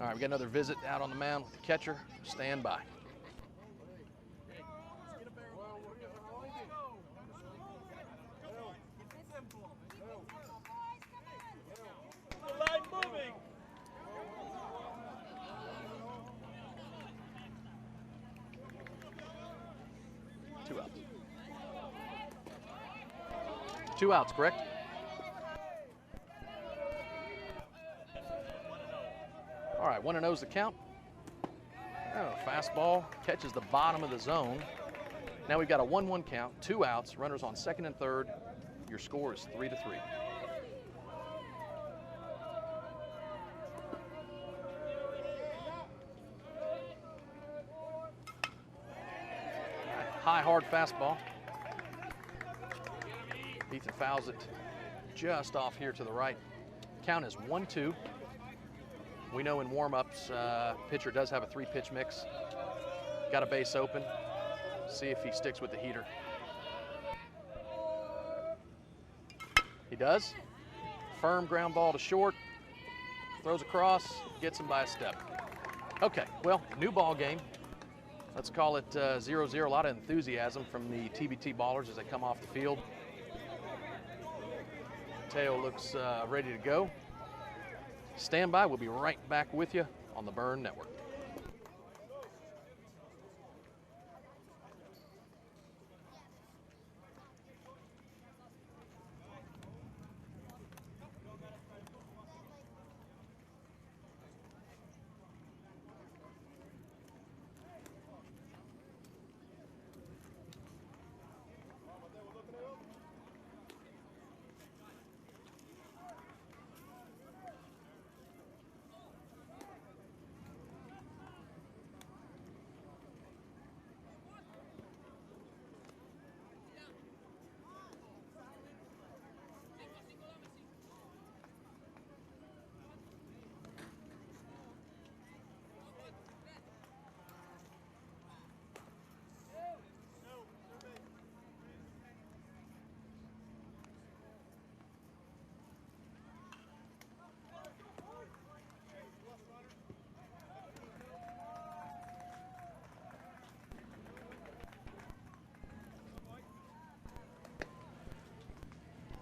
All right, we got another visit out on the mound with the catcher. Stand by. 2 outs, correct? All right, 1-0 is the count. Oh, fastball catches the bottom of the zone. Now we've got a 1-1 count, 2 outs, runners on second and third. Your score is 3-3. High, hard fastball. Ethan fouls it just off here to the right. Count is 1-2. We know in warm-ups, pitcher does have a 3-pitch mix. Got a base open. See if he sticks with the heater. He does. Firm ground ball to short. Throws across, gets him by a step. Okay, well, new ball game. Let's call it 0-0. A lot of enthusiasm from the TBT ballers as they come off the field. Teo looks ready to go. Stand by. We'll be right back with you on the Burn Network.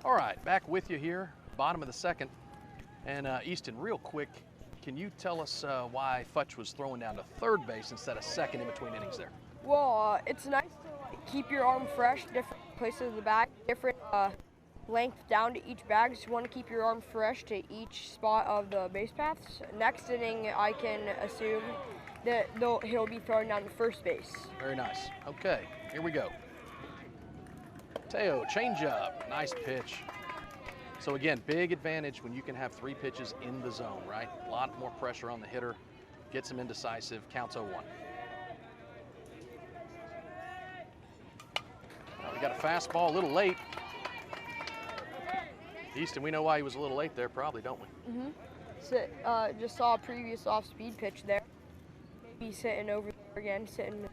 All right, back with you here, bottom of the second. And Easton, real quick, can you tell us why Futch was throwing down to third base instead of second in between innings there? Well, it's nice to keep your arm fresh, different places of the bag, different length down to each bag. Just want to keep your arm fresh to each spot of the base paths. Next inning, I can assume that he'll be throwing down to first base. Very nice. Okay, here we go. Teo, changeup, nice pitch. So again, big advantage when you can have 3 pitches in the zone, right? A lot more pressure on the hitter, gets him indecisive, counts 0-1. We got a fastball, a little late. Easton, we know why he was a little late there, probably, don't we? Mm-hmm. So, just saw a previous off-speed pitch there. Maybe sitting over there again, sitting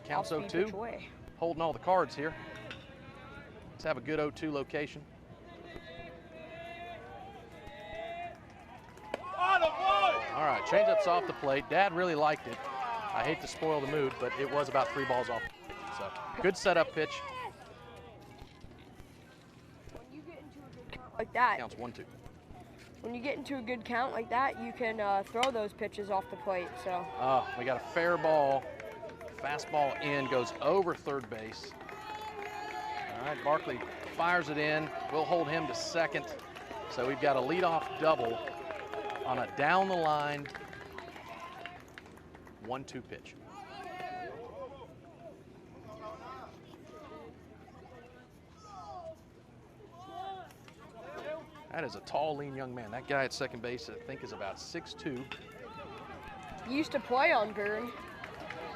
counts off-speed 0-2. pitch away. Holding all the cards here. Let's have a good 0-2 location. All right, changeup's off the plate. Dad really liked it. I hate to spoil the mood, but it was about 3 balls off. So good setup pitch. When you get into a good count like that, Counts 1-2. when you get into a good count like that, you can throw those pitches off the plate. So. Oh, we got a fair ball. Fastball in, goes over third base. All right, Barkley fires it in. We'll hold him to second. So we've got a leadoff double on a down the line 1-2 pitch. That is a tall, lean young man. That guy at second base, I think, is about 6'2". He used to play on Burn.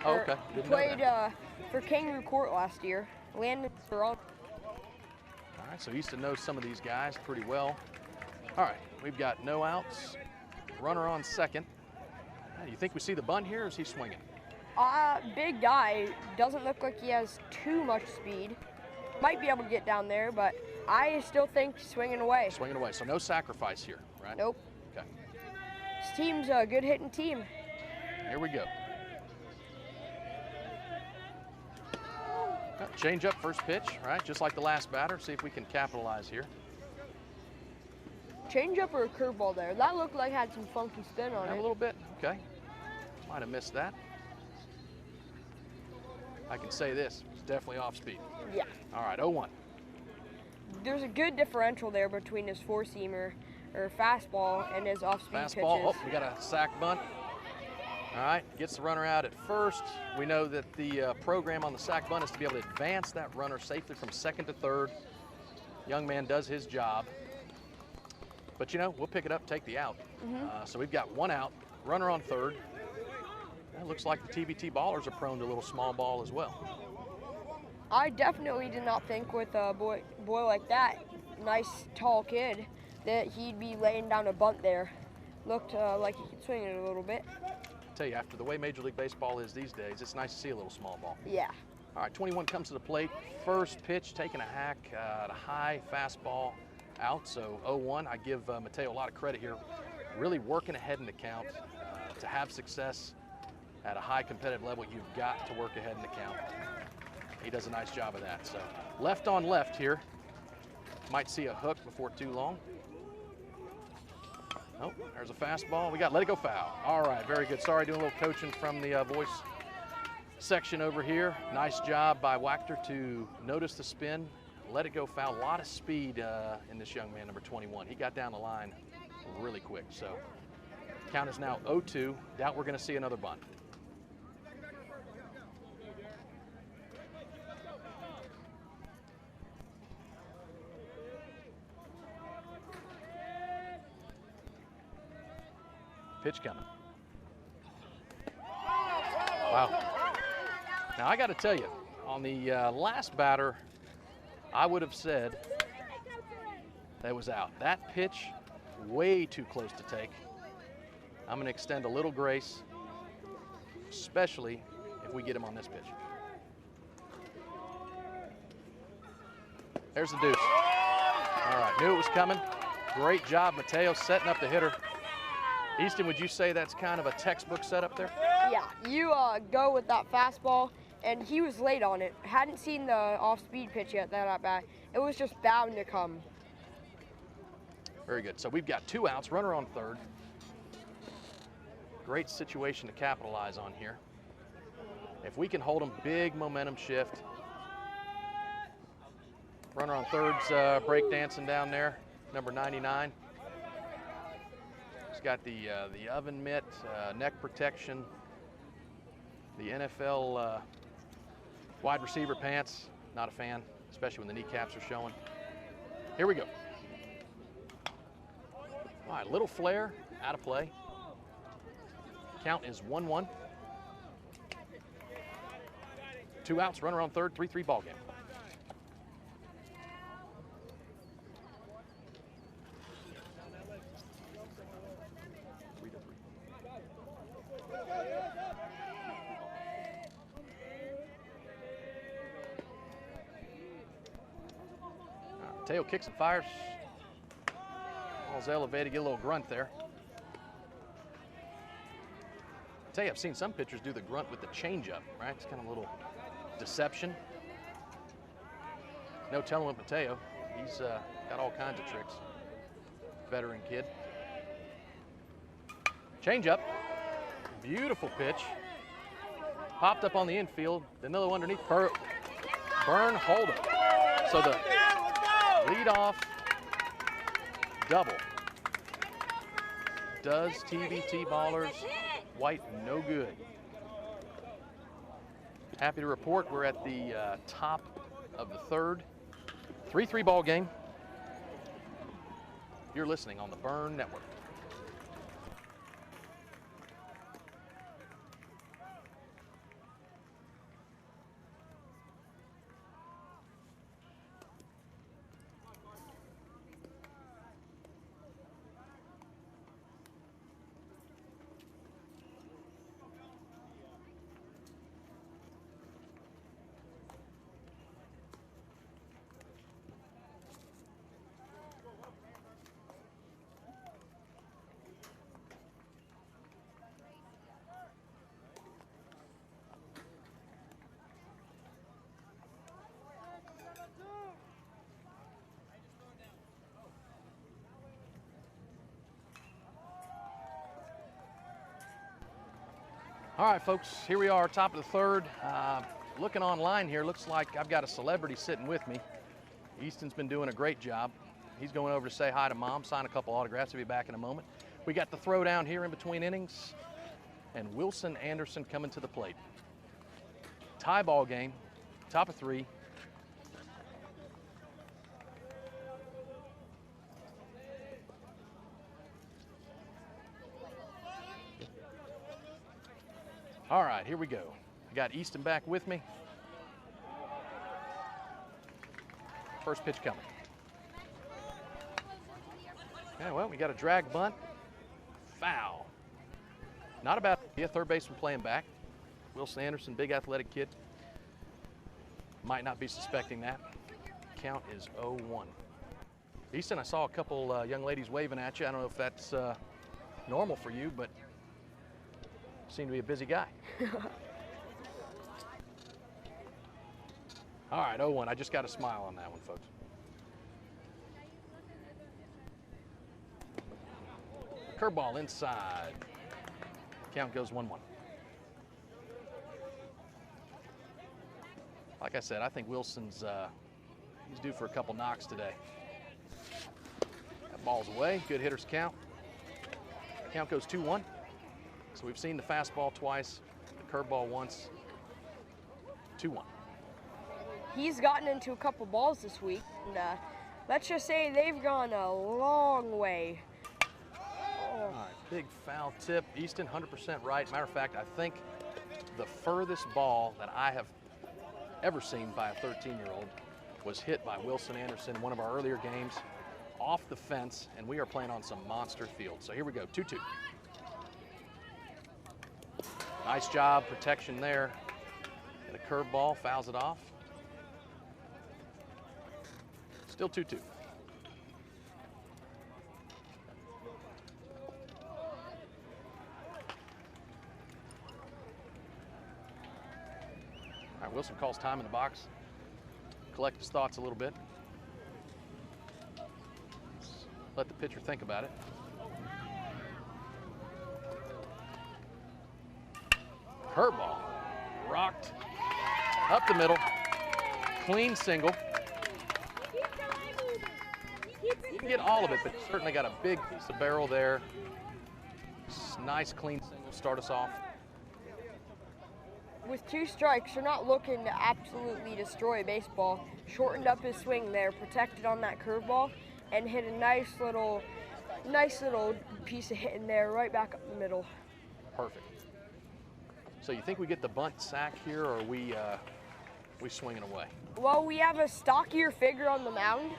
Oh, okay. He Didn't know played that. for Kangaroo Court last year. Landon Surron. All right, so Easton knows some of these guys pretty well. All right, we've got no outs. Runner on second. You think we see the bunt here, or is he swinging? Big guy. Doesn't look like he has too much speed. Might be able to get down there, but I still think swinging away. Swinging away, so no sacrifice here, right? Nope. Okay, This team's a good hitting team. here we go. Change up first pitch, right? Just like the last batter. See if we can capitalize here. Change up or a curveball there? That looked like it had some funky spin on A it. little bit, okay. Might have missed that. I can say this, It's definitely off speed. Yeah. All right, 0-1. There's a good differential there between his four-seamer or fastball and his off-speed Fastball. pitches. Oh, we got a sac bunt. All right, gets the runner out at first. We know that the program on the sac bunt is to be able to advance that runner safely from second to third. Young man does his job. But, you know, we'll pick it up, take the out. So we've got 1 out, runner on third. It looks like the TBT ballers are prone to a little small ball as well. I definitely did not think with a boy like that, nice tall kid, that he'd be laying down a bunt there. Looked like he could swing it a little bit. I tell you, after the way Major League Baseball is these days, it's nice to see a little small ball. Yeah. All right, 21 comes to the plate. First pitch, taking a hack, a high fastball out. So 0-1. I give Mateo a lot of credit here. Really working ahead in the count. To have success at a high competitive level, you've got to work ahead in the count. He does a nice job of that. So left on left here. Might see a hook before too long. Oh, there's a fastball. We got let it go foul. All right, very good. Sorry, doing a little coaching from the voice section over here. Nice job by Wachter to notice the spin, let it go foul. A lot of speed in this young man, number 21. He got down the line really quick. So count is now 0-2. Doubt we're going to see another bunt. Pitch coming. Wow. Now I got to tell you, on the last batter, I would have said that was out. That pitch, way too close to take. I'm going to extend a little grace, especially if we get him on this pitch. There's the deuce. All right, knew it was coming. Great job, Mateo, setting up the hitter. Easton, would you say that's kind of a textbook setup there? Yeah, you go with that fastball, and he was late on it. Hadn't seen the off-speed pitch yet that at bat. It was just bound to come. Very good. So we've got 2 outs, runner on third. Great situation to capitalize on here. If we can hold them, big momentum shift. Runner on third's break dancing down there, number 99. He's got the oven mitt, neck protection, the NFL wide receiver pants. Not a fan, especially when the kneecaps are showing. Here we go. All right, little flare, out of play. Count is 1-1. 2 outs, runner on third, 3-3 ball game. Mateo kicks and fires. Ball's elevated, get a little grunt there. I tell you, I've seen some pitchers do the grunt with the changeup, right? It's kind of a little deception. No telling with Mateo. He's got all kinds of tricks. Veteran kid. Changeup. Beautiful pitch. Popped up on the infield. Danilo underneath. Burn Holden. So the leadoff double does TBT ballers White no good. Happy to report we're at the top of the third. 3-3 ball game. You're listening on the Burn Network. All right, folks, here we are, top of the third. looking online here, looks like I've got a celebrity sitting with me. Easton's been doing a great job. He's going over to say hi to Mom, sign a couple autographs. He'll be back in a moment. We got the throwdown here in between innings, and Wilson Anderson coming to the plate. Tie ball game, top of 3. All right, here we go. I got Easton back with me. First pitch coming. Okay, well, we got a drag bunt. Foul. Not a bad idea. Third baseman playing back. Wilson Anderson, big athletic kid. Might not be suspecting that. Count is 0-1. Easton, I saw a couple young ladies waving at you. I don't know if that's normal for you, but seem to be a busy guy. All right, 0-1. I just got a smile on that one, folks. Curveball inside. Count goes 1-1. Like I said, I think Wilson's he's due for a couple knocks today. That ball's away. Good hitters count. Count goes 2-1. So we've seen the fastball twice, the curveball once. 2-1. He's gotten into a couple balls this week, and let's just say they've gone a long way. All right, big foul tip. Easton, 100% right. Matter of fact, I think the furthest ball that I have ever seen by a 13-year-old was hit by Wilson Anderson in one of our earlier games off the fence, and we are playing on some monster field. So here we go, 2-2. Nice job, protection there. And a curveball, fouls it off. Still 2-2. All right, Wilson calls time in the box. Collect his thoughts a little bit. Let the pitcher think about it. Curveball, rocked up the middle, clean single. You can get all of it, but certainly got a big piece of barrel there. Nice clean single, start us off. With 2 strikes, you're not looking to absolutely destroy baseball. Shortened up his swing there, protected on that curveball, and hit a nice little piece of hitting there right back up the middle. Perfect. So you think we get the bunt sack here, or are we swinging away? Well, we have a stockier figure on the mound.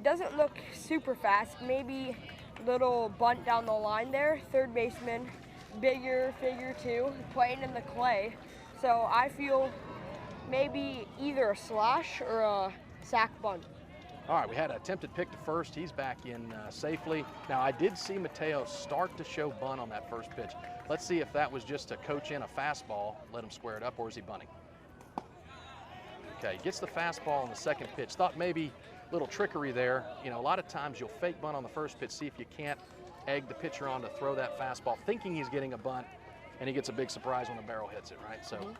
Doesn't look super fast. Maybe little bunt down the line there. Third baseman, bigger figure too, playing in the clay. So I feel maybe either a slash or a sack bunt. All right, we had an attempted pick to first. He's back in safely. Now, I did see Mateo start to show bunt on that first pitch. Let's see if that was just to coach in a fastball, let him square it up, or is he bunting? Okay, gets the fastball on the second pitch. Thought maybe a little trickery there. You know, a lot of times you'll fake bunt on the first pitch, see if you can't egg the pitcher on to throw that fastball, thinking he's getting a bunt, and he gets a big surprise when the barrel hits it, right? So,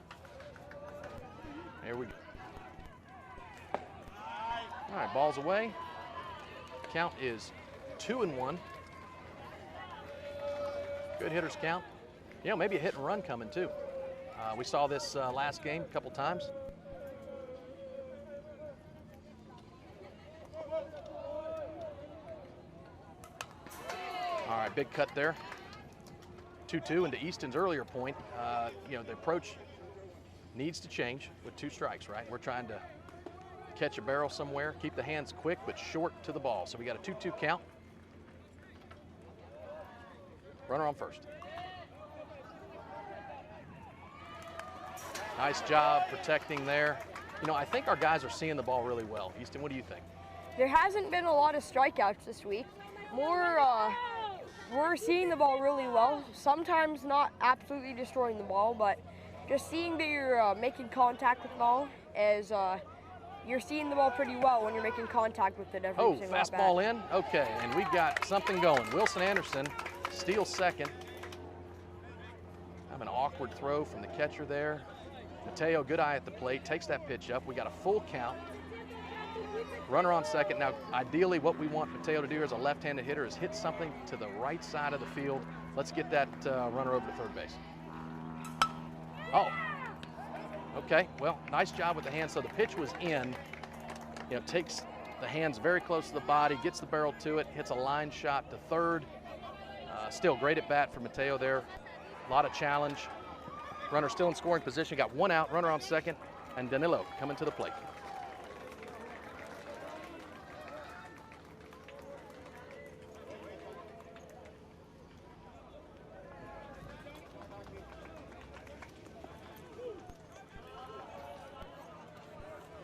There we go. All right, ball's away. Count is 2-1. Good hitters count. You know, maybe a hit and run coming too. We saw this last game a couple times. All right, big cut there. 2-2, and to Easton's earlier point, you know, the approach needs to change with 2 strikes, right? We're trying to catch a barrel somewhere, keep the hands quick but short to the ball. So we got a 2-2 count. Runner on first. Nice job protecting there. You know, I think our guys are seeing the ball really well. Easton, what do you think? There hasn't been a lot of strikeouts this week. We're seeing the ball really well. Sometimes not absolutely destroying the ball, but just seeing that you're making contact with the ball as you're seeing the ball pretty well when you're making contact with it every single at bat. Fastball in? Okay, and we got something going. Wilson Anderson steals second. Have an awkward throw from the catcher there. Mateo, good eye at the plate, takes that pitch up. We got a full count. Runner on second. Now, ideally, what we want Mateo to do as a left-handed hitter is hit something to the right side of the field. Let's get that runner over to third base. Oh, okay. Well, nice job with the hands. So the pitch was in. You know, takes the hands very close to the body, gets the barrel to it, hits a line shot to third. Still great at bat for Mateo there. A lot of challenge. Runner still in scoring position. Got one out, runner on second, and Danilo coming to the plate.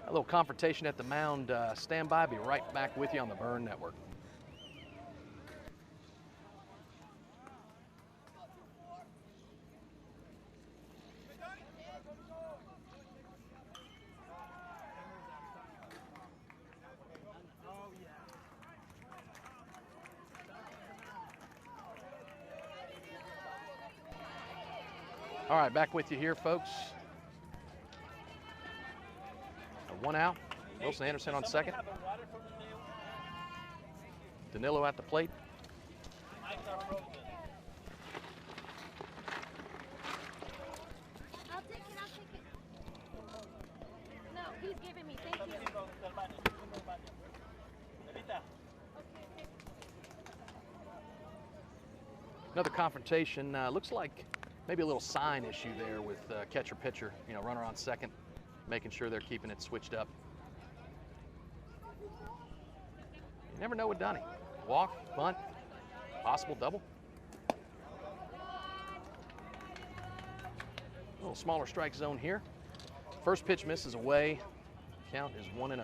A little confrontation at the mound. Stand by, be right back with you on the Burn Network. All right, back with you here, folks. One out. Wilson Anderson on second. Danilo at the plate. I'll take it. No, he's giving me. Thank you. Another confrontation. Looks like maybe a little sign issue there with catcher pitcher. You know, runner on second, making sure they're keeping it switched up. You never know with Donnie. Walk, bunt, possible double. A little smaller strike zone here. First pitch misses away. Count is 1-0.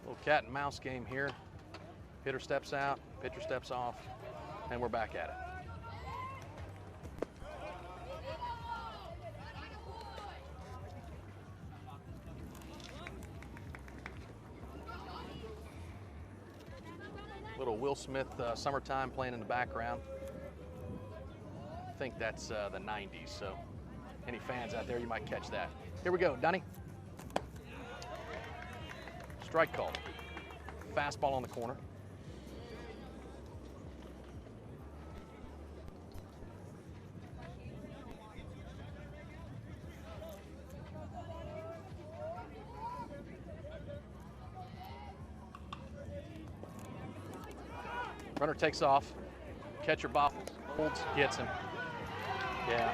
Little cat and mouse game here. Hitter steps out, pitcher steps off, and we're back at it. Little Will Smith Summertime playing in the background. I think that's the 90s, so any fans out there, you might catch that. Here we go, Donnie. Strike call. Fastball on the corner. Runner takes off. Catcher bobbles, holds, gets him. Yeah,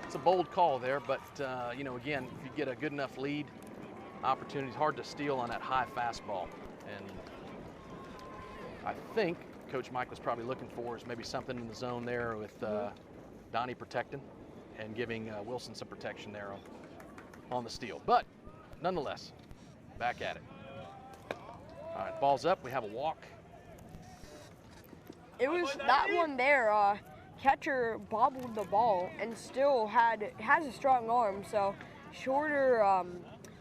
it's a bold call there, but you know, again, if you get a good enough lead, opportunity, hard to steal on that high fastball. And I think Coach Mike was probably looking for is maybe something in the zone there with Donnie protecting and giving Wilson some protection there on the steal. But nonetheless, back at it. All right, ball's up. We have a walk. It was that one there. Catcher bobbled the ball and still has a strong arm, so shorter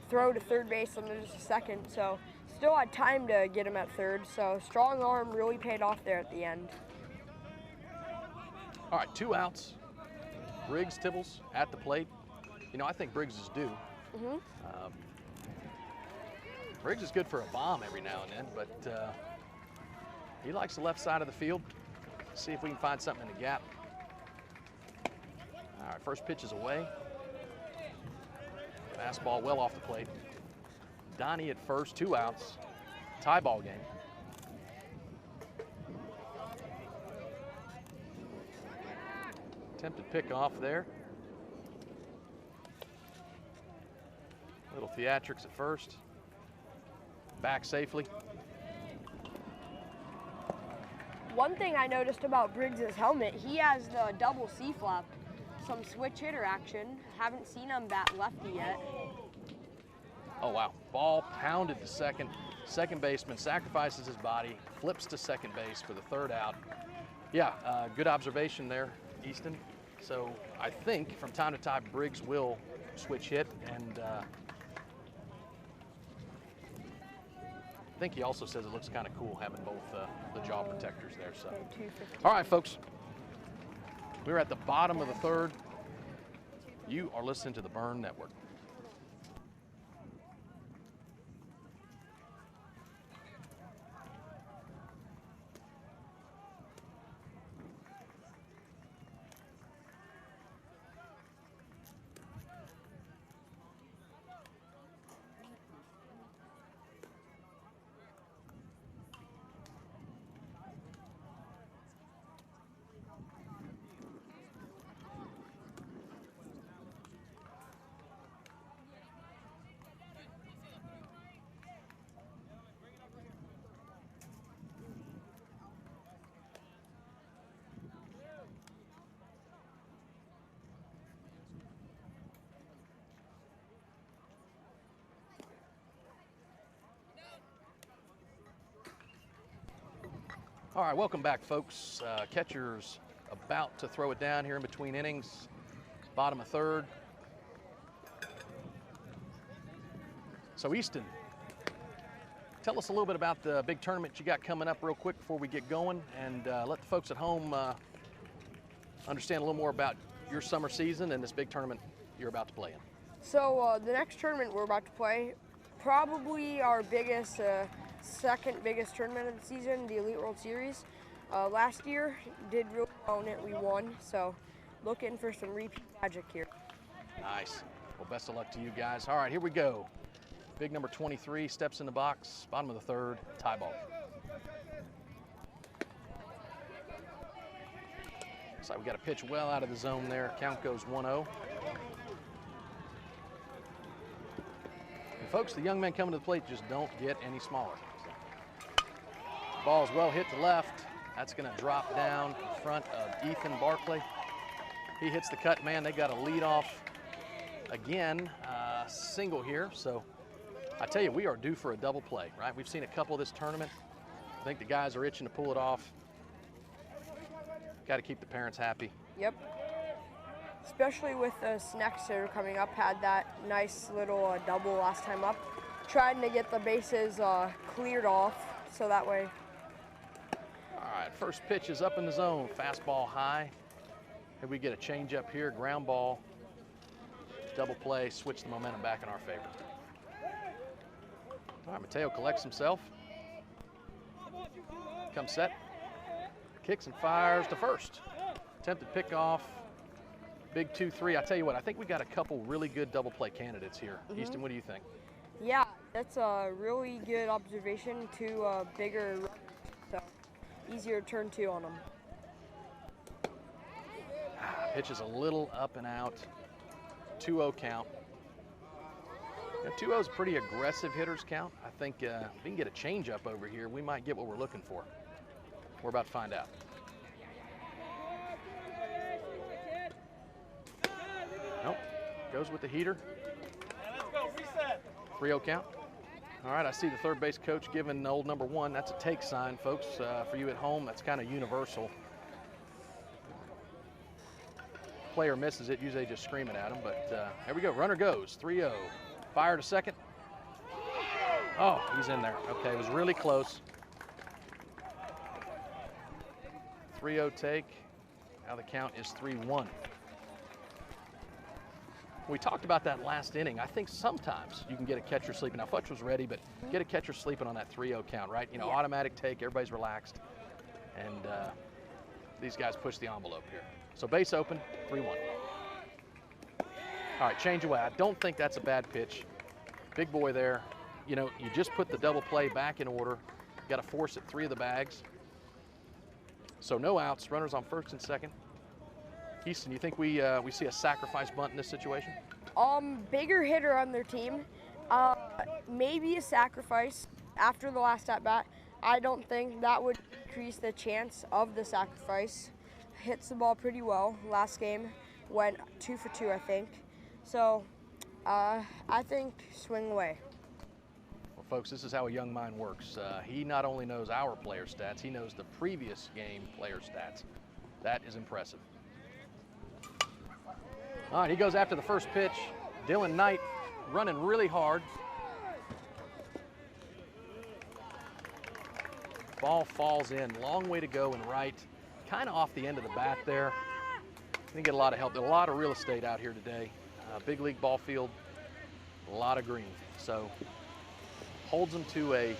throw to third base under just a second, so still had time to get him at third, so strong arm really paid off there at the end. All right, 2 outs. Briggs, Tibbles at the plate. You know, I think Briggs is due. Briggs is good for a bomb every now and then, but he likes the left side of the field. See if we can find something in the gap. All right, first pitch is away. Fastball well off the plate. Donnie at first, 2 outs. Tie ball game. Attempted pick off there. Little theatrics at first. Back safely. One thing I noticed about Briggs' helmet, he has the double C-flap, some switch hitter action. Haven't seen him bat lefty yet. Oh, wow. Ball pounded to second. Second baseman sacrifices his body, flips to second base for the 3rd out. Yeah, good observation there, Easton. So I think from time to time Briggs will switch hit, and I think he also says it looks kind of cool having both the jaw protectors there. So, all right, folks, we're at the bottom of the third. You are listening to the Burn Network. All right, welcome back, folks. Catcher's about to throw it down here in between innings, bottom of third. So Easton, tell us a little bit about the big tournament you got coming up real quick before we get going, and let the folks at home understand a little more about your summer season and this big tournament you're about to play in. So the next tournament we're about to play, probably our biggest, second biggest tournament of the season, the Elite World Series. Last year, did really well in it, we won, so looking for some repeat magic here. Nice. Well, best of luck to you guys. All right, here we go. Big number 23 steps in the box, bottom of the third, tie ball. So we got a pitch well out of the zone there. Count goes 1-0. And folks, the young men coming to the plate just don't get any smaller. Ball's well hit to left. That's going to drop down in front of Ethan Barclay. He hits the cut man. They got a lead off again, single here. So I tell you, we are due for a double play, right? We've seen a couple this tournament. I think the guys are itching to pull it off. Got to keep the parents happy. Yep. Especially with the next hitter coming up, had that nice little double last time up. Trying to get the bases cleared off so that way. All right, first pitch is up in the zone. Fastball high. If we get a change up here, ground ball, double play, switch the momentum back in our favor. All right, Mateo collects himself. Comes set. Kicks and fires to first. Attempted pickoff. Big 2-3. I tell you what, I think we got a couple really good double play candidates here. Easton, what do you think? Yeah, that's a really good observation. Two bigger, so easier to turn to on them. Pitch is a little up and out. 2-0 count. Now, 2-0 is a pretty aggressive hitter's count. I think if we can get a changeup over here, we might get what we're looking for. We're about to find out. Nope, goes with the heater. 3-0 count. All right, I see the third base coach giving the old number 1. That's a take sign, folks. For you at home, that's kind of universal. Player misses it, usually just screaming at him, but here we go, runner goes, 3-0. Fire to second. Oh, he's in there. Okay, it was really close. 3-0 take. Now the count is 3-1. We talked about that last inning. I think sometimes you can get a catcher sleeping. Now, Futch was ready, but get a catcher sleeping on that 3-0 count, right? You know, yeah. Automatic take, everybody's relaxed. And these guys push the envelope here. So base open, 3-1. All right, change away. I don't think that's a bad pitch. Big boy there. You know, you just put the double play back in order. Got to force it 3 of the bags. So no outs, runners on first and second. Easton, you think we see a sacrifice bunt in this situation? Bigger hitter on their team. Maybe a sacrifice after the last at bat. I don't think that would increase the chance of the sacrifice. Hits the ball pretty well. Last game went 2 for 2, I think. So I think swing away. Well, Folks, this is how a young mind works. He not only knows our player stats, he knows the previous game player stats. That is impressive. All right, he goes after the first pitch. Dylan Knight running really hard. Ball falls in, long way to go and right, kind of off the end of the bat there. Didn't get a lot of help. There's a lot of real estate out here today. Big league ball field, a lot of green. So holds them to a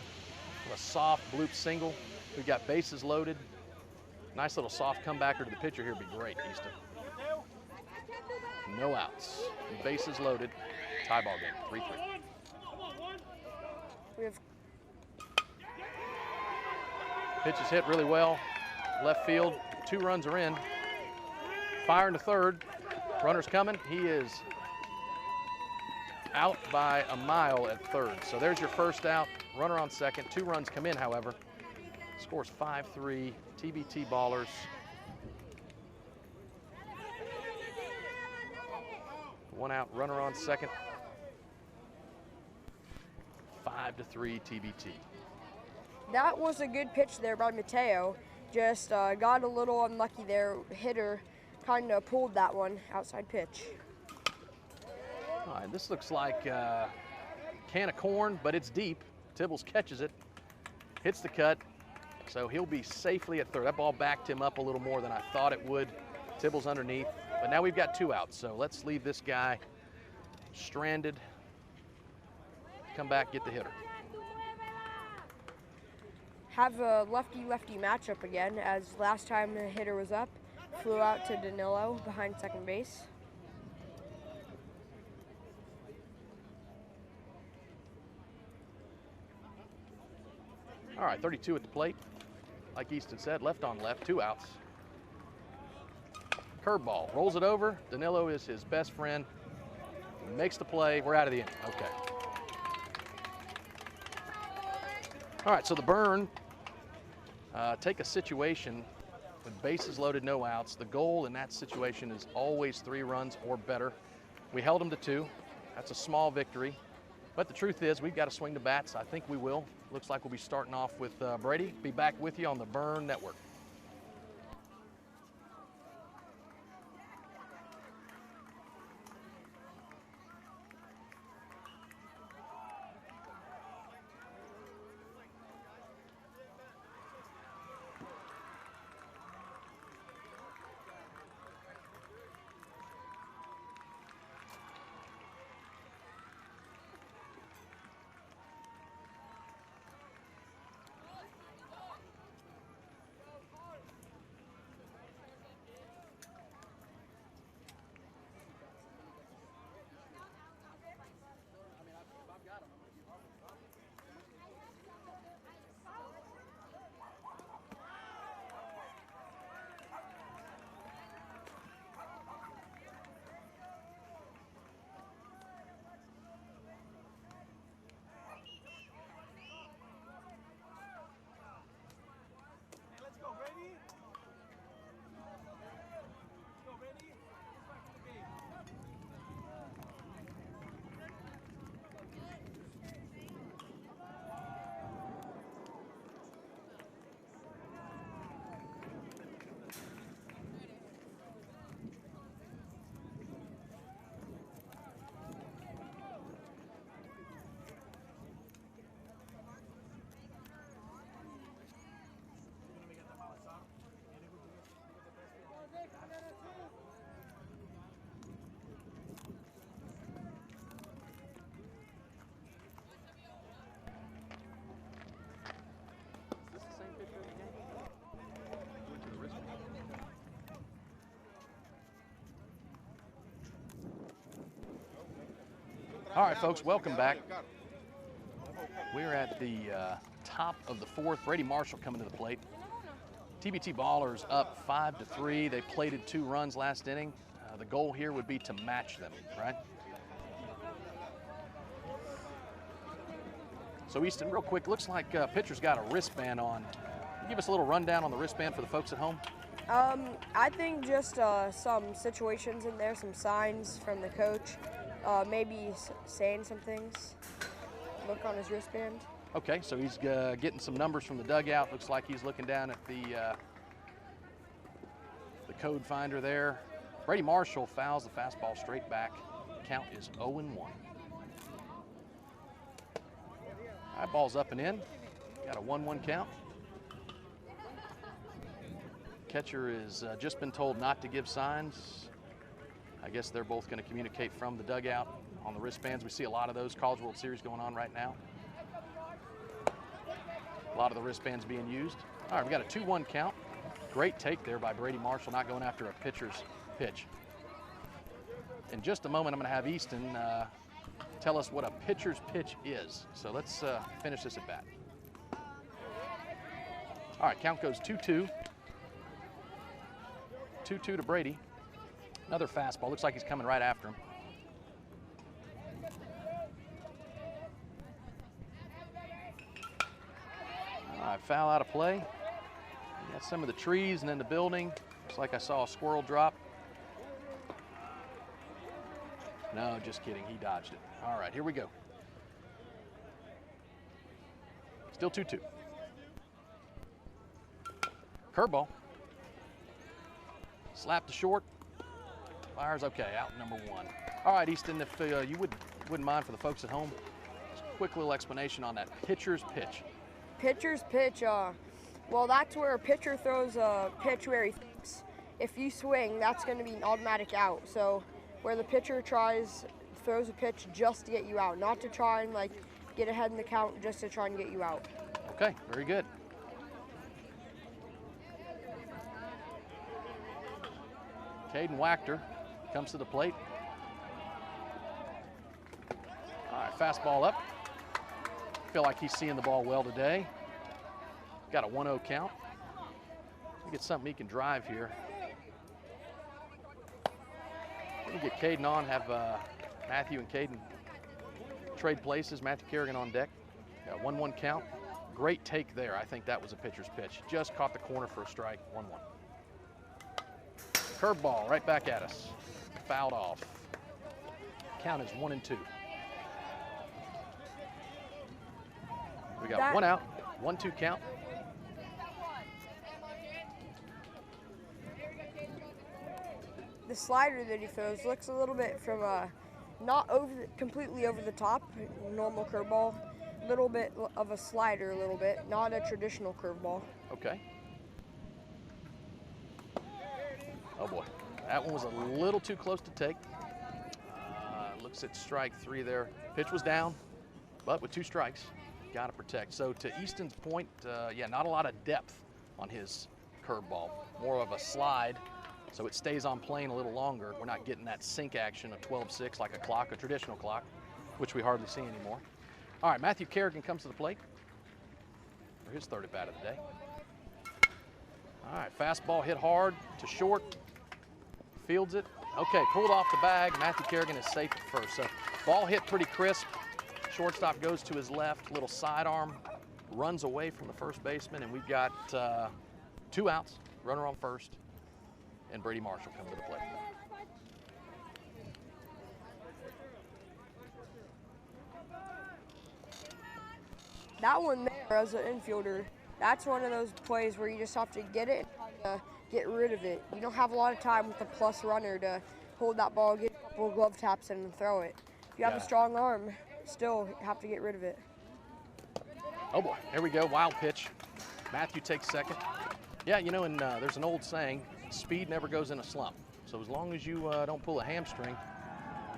soft bloop single. We've got bases loaded. Nice little soft comebacker to the pitcher here would be great, Easton. No outs. Bases loaded. Tie ball game, 3-3. We have Pitch is hit really well. Left field, 2 runs are in. Fire into third. Runner's coming. He is out by a mile at third. So there's your first out. Runner on second. 2 runs come in, however. Scores 5-3. TBT Ballers. One out, runner on second. 5-3 TBT. That was a good pitch there by Mateo. Just got a little unlucky there. Hitter kind of pulled that one, outside pitch. All right, this looks like a can of corn, but it's deep. Tibbles catches it, hits the cut, so he'll be safely at third. That ball backed him up a little more than I thought it would. Tibbles underneath, but now we've got 2 outs, so let's leave this guy stranded. Come back, get the hitter. Have a lefty-lefty matchup again, as last time the hitter was up, flew out to Danilo behind second base. All right, 32 at the plate. Like Easton said, left on left, 2 outs. Curveball, rolls it over. Danilo is his best friend. Makes the play. We're out of the inning. Okay. All right, so the Burn take a situation with bases loaded, no outs. The goal in that situation is always 3 runs or better. We held them to 2. That's a small victory. But the truth is, we've got to swing the bats. I think we will. Looks like we'll be starting off with Brady. Be back with you on the Burn Network. All right, folks, welcome back. We're at the top of the 4th. Brady Marshall coming to the plate. TBT Ballers up 5-3. They plated 2 runs last inning. The goal here would be to match them, right? So Easton, real quick, looks like pitcher's got a wristband on. Can you give us a little rundown on the wristband for the folks at home? I think just some situations in there, some signs from the coach, maybe saying some things. look on his wristband. Okay, so he's getting some numbers from the dugout. Looks like he's looking down at the code finder there. Brady Marshall fouls the fastball straight back. Count is 0-1. All right, ball's up and in. Got a 1-1 count. Catcher has just been told not to give signs. I guess they're both going to communicate from the dugout on the wristbands. We see a lot of those. College World Series going on right now. A lot of the wristbands being used. All right, we got a 2-1 count. Great take there by Brady Marshall, not going after a pitcher's pitch. In just a moment, I'm going to have Easton tell us what a pitcher's pitch is. So let's finish this at bat. All right, count goes 2-2. 2-2 to Brady. Another fastball. Looks like he's coming right after him. All right, foul out of play. You got some of the trees and then the building. Looks like I saw a squirrel drop. No, just kidding. He dodged it. All right, here we go. Still 2-2. Curveball. Slap to short. Fires okay, out number 1. All right, Easton, if you wouldn't mind for the folks at home, just a quick little explanation on that pitcher's pitch. Pitcher's pitch, well, that's where a pitcher throws a pitch where he thinks if you swing, that's going to be an automatic out. So where the pitcher throws a pitch just to get you out, not to try and like get ahead in the count, just to try and get you out. Okay, very good. Caden Wachter comes to the plate. All right, fastball up. Feel like he's seeing the ball well today. Got a 1-0 count. We get something he can drive here. Let me get Caden on, have Matthew and Caden trade places. Matthew Kerrigan on deck. Got 1-1 count. Great take there. I think that was a pitcher's pitch. Just caught the corner for a strike. 1-1. Curveball right back at us. Fouled off. Count is 1-2. We got 1 out, 1-2 count. The slider that he throws looks a little bit from not completely over the top, normal curveball, a little bit of a slider, a little bit, not a traditional curveball. Okay. Oh boy, that one was a little too close to take. Looks at strike 3 there. Pitch was down, but with 2 strikes, got to protect. So to Easton's point, yeah, not a lot of depth on his curveball, more of a slide. So it stays on plane a little longer. We're not getting that sink action of 12-6 like a clock, a traditional clock, which we hardly see anymore. All right, Matthew Kerrigan comes to the plate for his 3rd at bat of the day. All right, fastball hit hard to short. Fields it. Okay, pulled off the bag. Matthew Kerrigan is safe at first. So ball hit pretty crisp. Shortstop goes to his left, little sidearm, runs away from the first baseman, and we've got 2 outs, runner on first, and Brady Marshall come to the plate. That one there as an infielder, that's one of those plays where you just have to get it and get rid of it. You don't have a lot of time with the plus runner to hold that ball, get a couple glove taps in and throw it. If you have a strong arm, still have to get rid of it. Oh boy, here we go, wild pitch. Matthew takes second. Yeah, you know, and there's an old saying, speed never goes in a slump. So as long as you don't pull a hamstring,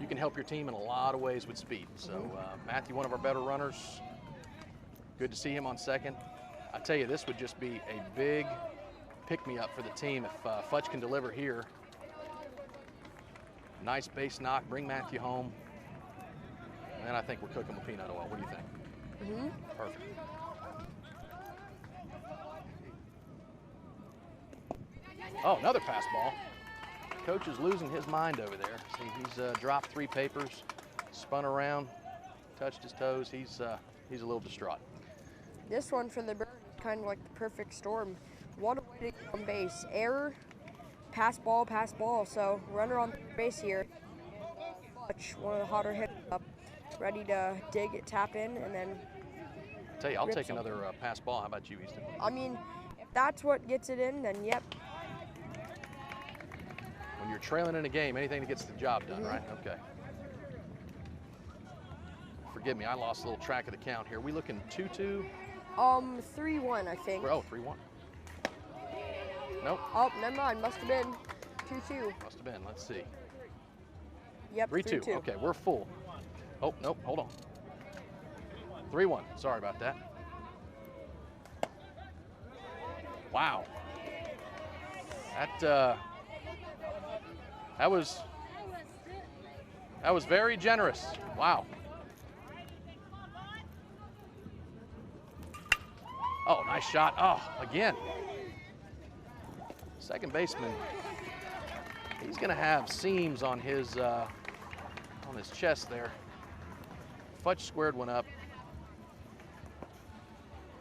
you can help your team in a lot of ways with speed. So Matthew, one of our better runners. Good to see him on second. I tell you, this would just be a big pick-me-up for the team if Fudge can deliver here. Nice base knock, bring Matthew home. And I think we're cooking with peanut oil. What do you think? Perfect. Oh, another fastball. Coach is losing his mind over there. See, he's dropped 3 papers, spun around, touched his toes. He's a little distraught. This one for the Birds is kind of like the perfect storm. What a way to get on base. Error, pass ball. So runner on base here. One of the hotter hitters up. ready to dig it, tap in, and then Tell you, I'll rip take something. another pass ball. How about you, Easton? I mean, if that's what gets it in, then yep. When you're trailing in a game, anything that gets the job done, right? Okay. Forgive me, I lost a little track of the count here. We looking 2-2? 3-1, I think. Oh, 3-1. Nope. Oh, never mind. Must have been 2-2. Must have been. Let's see. Yep, 3-2. Okay, we're full. Oh, nope. Hold on. 3-1. Sorry about that. Wow. That was very generous. Wow. Oh, nice shot. Oh, again. Second baseman, he's going to have seams on his chest there. Fudge squared one up.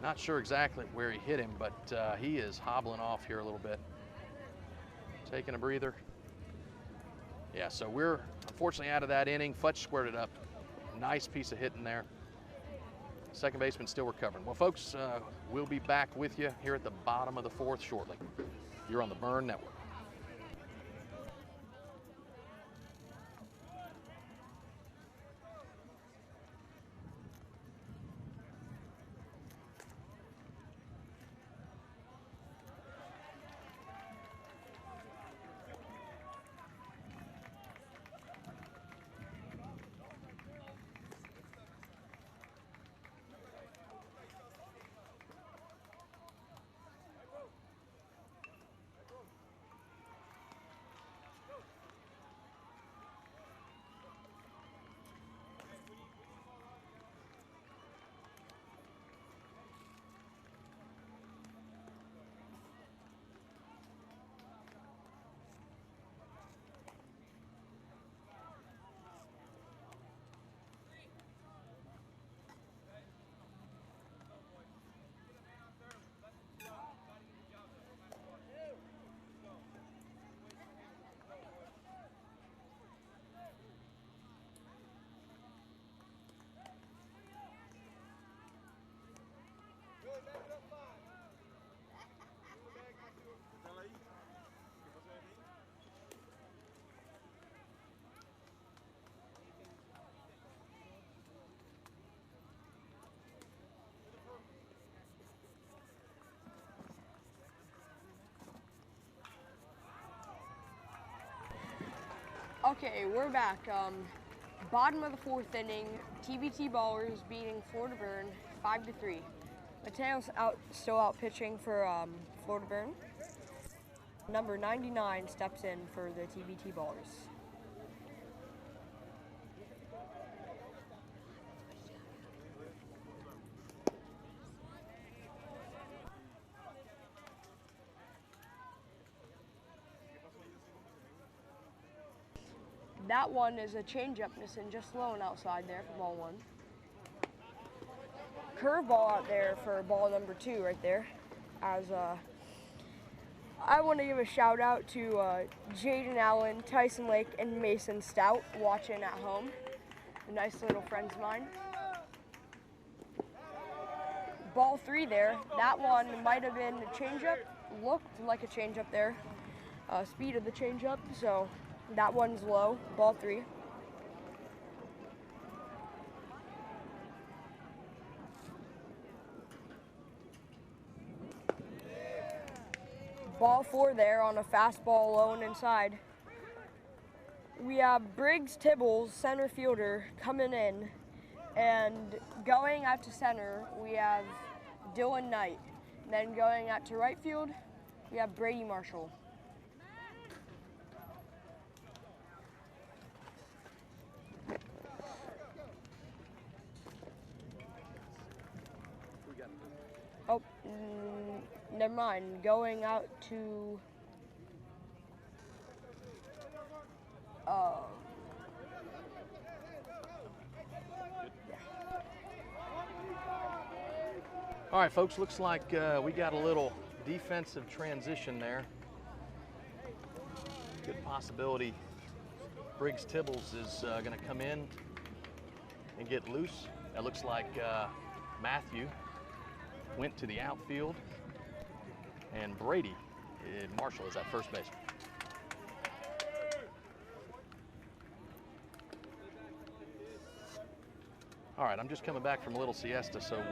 Not sure exactly where he hit him, but he is hobbling off here a little bit. Taking a breather. Yeah, so we're unfortunately out of that inning. Fudge squared it up. Nice piece of hitting there. Second baseman still recovering. Well, folks, we'll be back with you here at the bottom of the fourth shortly. You're on the Burn Network. Okay, we're back. Bottom of the fourth inning, TBT Ballers beating Florida Burn 5-3. Mateo's still out pitching for Florida Burn. Number 99 steps in for the TBT Ballers. That one is a changeup missing just lone outside there for ball one. Curveball out there for ball number 2 right there. As I want to give a shout out to Jaden Allen, Tyson Lake, and Mason Stout watching at home. Nice little friends of mine. Ball 3 there. That one might have been a changeup. Looked like a changeup there. Speed of the changeup, so that one's low. Ball 3. Ball 4 there on a fastball low and inside. We have Briggs Tibbles, center fielder, coming in. And going out to center, we have Dylan Knight. And then going out to right field, we have Brady Marshall. Oh, never mind. Going out to All right, folks, looks like we got a little defensive transition there. Good possibility Briggs Tibbles is going to come in. and get loose. It looks like Matthew went to the outfield, and Brady Marshall is at first base. All right, I'm just coming back from a little siesta, so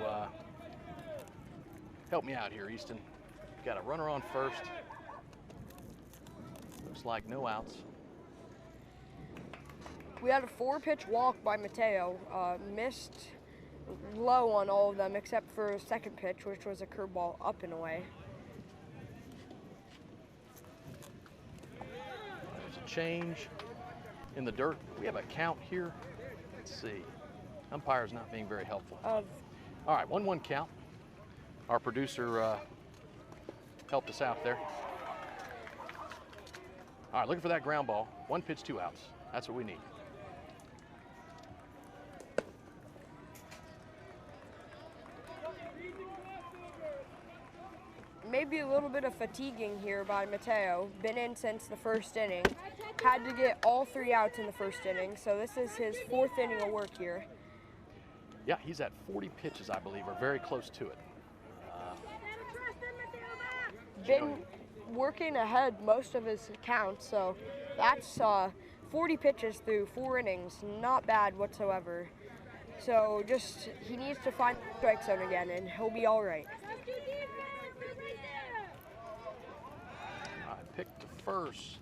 help me out here, Easton. Got a runner on first. Looks like no outs. We had a 4-pitch walk by Mateo. Missed low on all of them except for a second pitch, which was a curveball up and away. There's a change in the dirt. We have a count here. Let's see. Umpire's not being very helpful. All right, 1-1 count. Our producer helped us out there. All right, looking for that ground ball. 1 pitch, 2 outs. That's what we need. Maybe a little bit of fatiguing here by Mateo. Been in since the first inning. Had to get all 3 outs in the first inning, so this is his 4th inning of work here. Yeah, he's at 40 pitches, I believe, or very close to it. Been working ahead most of his counts, so that's 40 pitches through 4 innings. Not bad whatsoever. So just, he needs to find the strike zone again, and he'll be all right. Pick to first.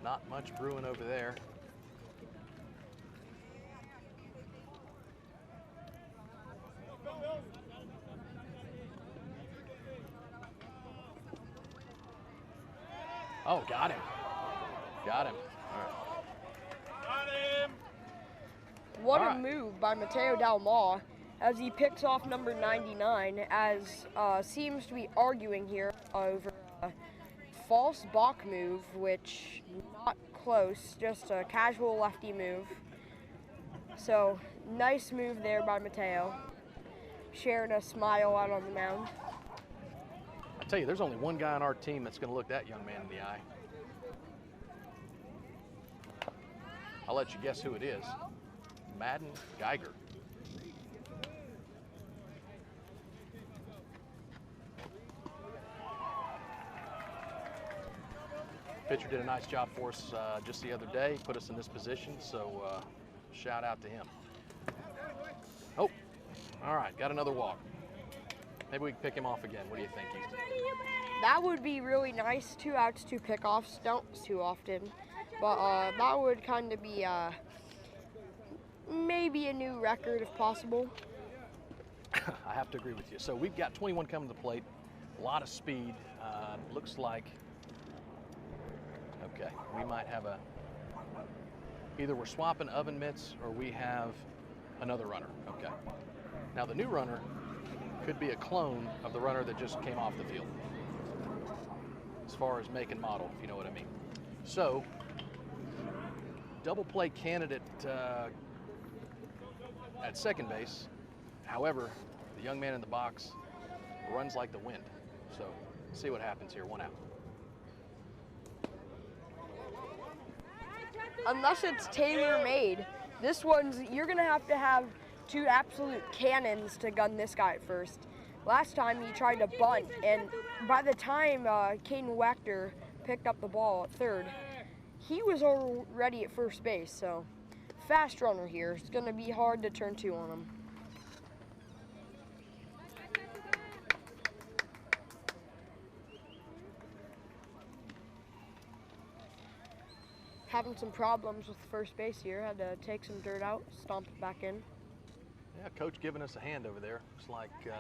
Not much brewing over there. Oh, got him. Got him. All right. Got him! What a move by Mateo Dalma as he picks off number 99, as seems to be arguing here over false balk move, which not close, just a casual lefty move. So nice move there by Mateo, sharing a smile out on the mound. I tell you, there's only one guy on our team that's going to look that young man in the eye. I'll let you guess who it is. Madden Geiger. Pitcher did a nice job for us just the other day, put us in this position, so shout out to him. Oh, all right, got another walk. Maybe we can pick him off again. What do you think, Easton? That would be really nice. 2 outs, 2 pickoffs. Don't too often, but that would kind of be maybe a new record if possible. I have to agree with you. So we've got 21 coming to the plate, a lot of speed. Looks like, okay, we might have either we're swapping oven mitts or we have another runner. Okay. Now the new runner could be a clone of the runner that just came off the field, as far as make and model, if you know what I mean. So, double play candidate at second base. However, the young man in the box runs like the wind. So, see what happens here. 1 out. Unless it's tailor-made, this one's, you're gonna have 2 absolute cannons to gun this guy at first. Last time he tried to bunt, and by the time Caden Wachter picked up the ball at third, he was already at first base, so fast runner here. It's gonna be hard to turn 2 on him. Having some problems with first base here. Had to take some dirt out, stomp it back in. Yeah, coach giving us a hand over there. Looks like, yeah,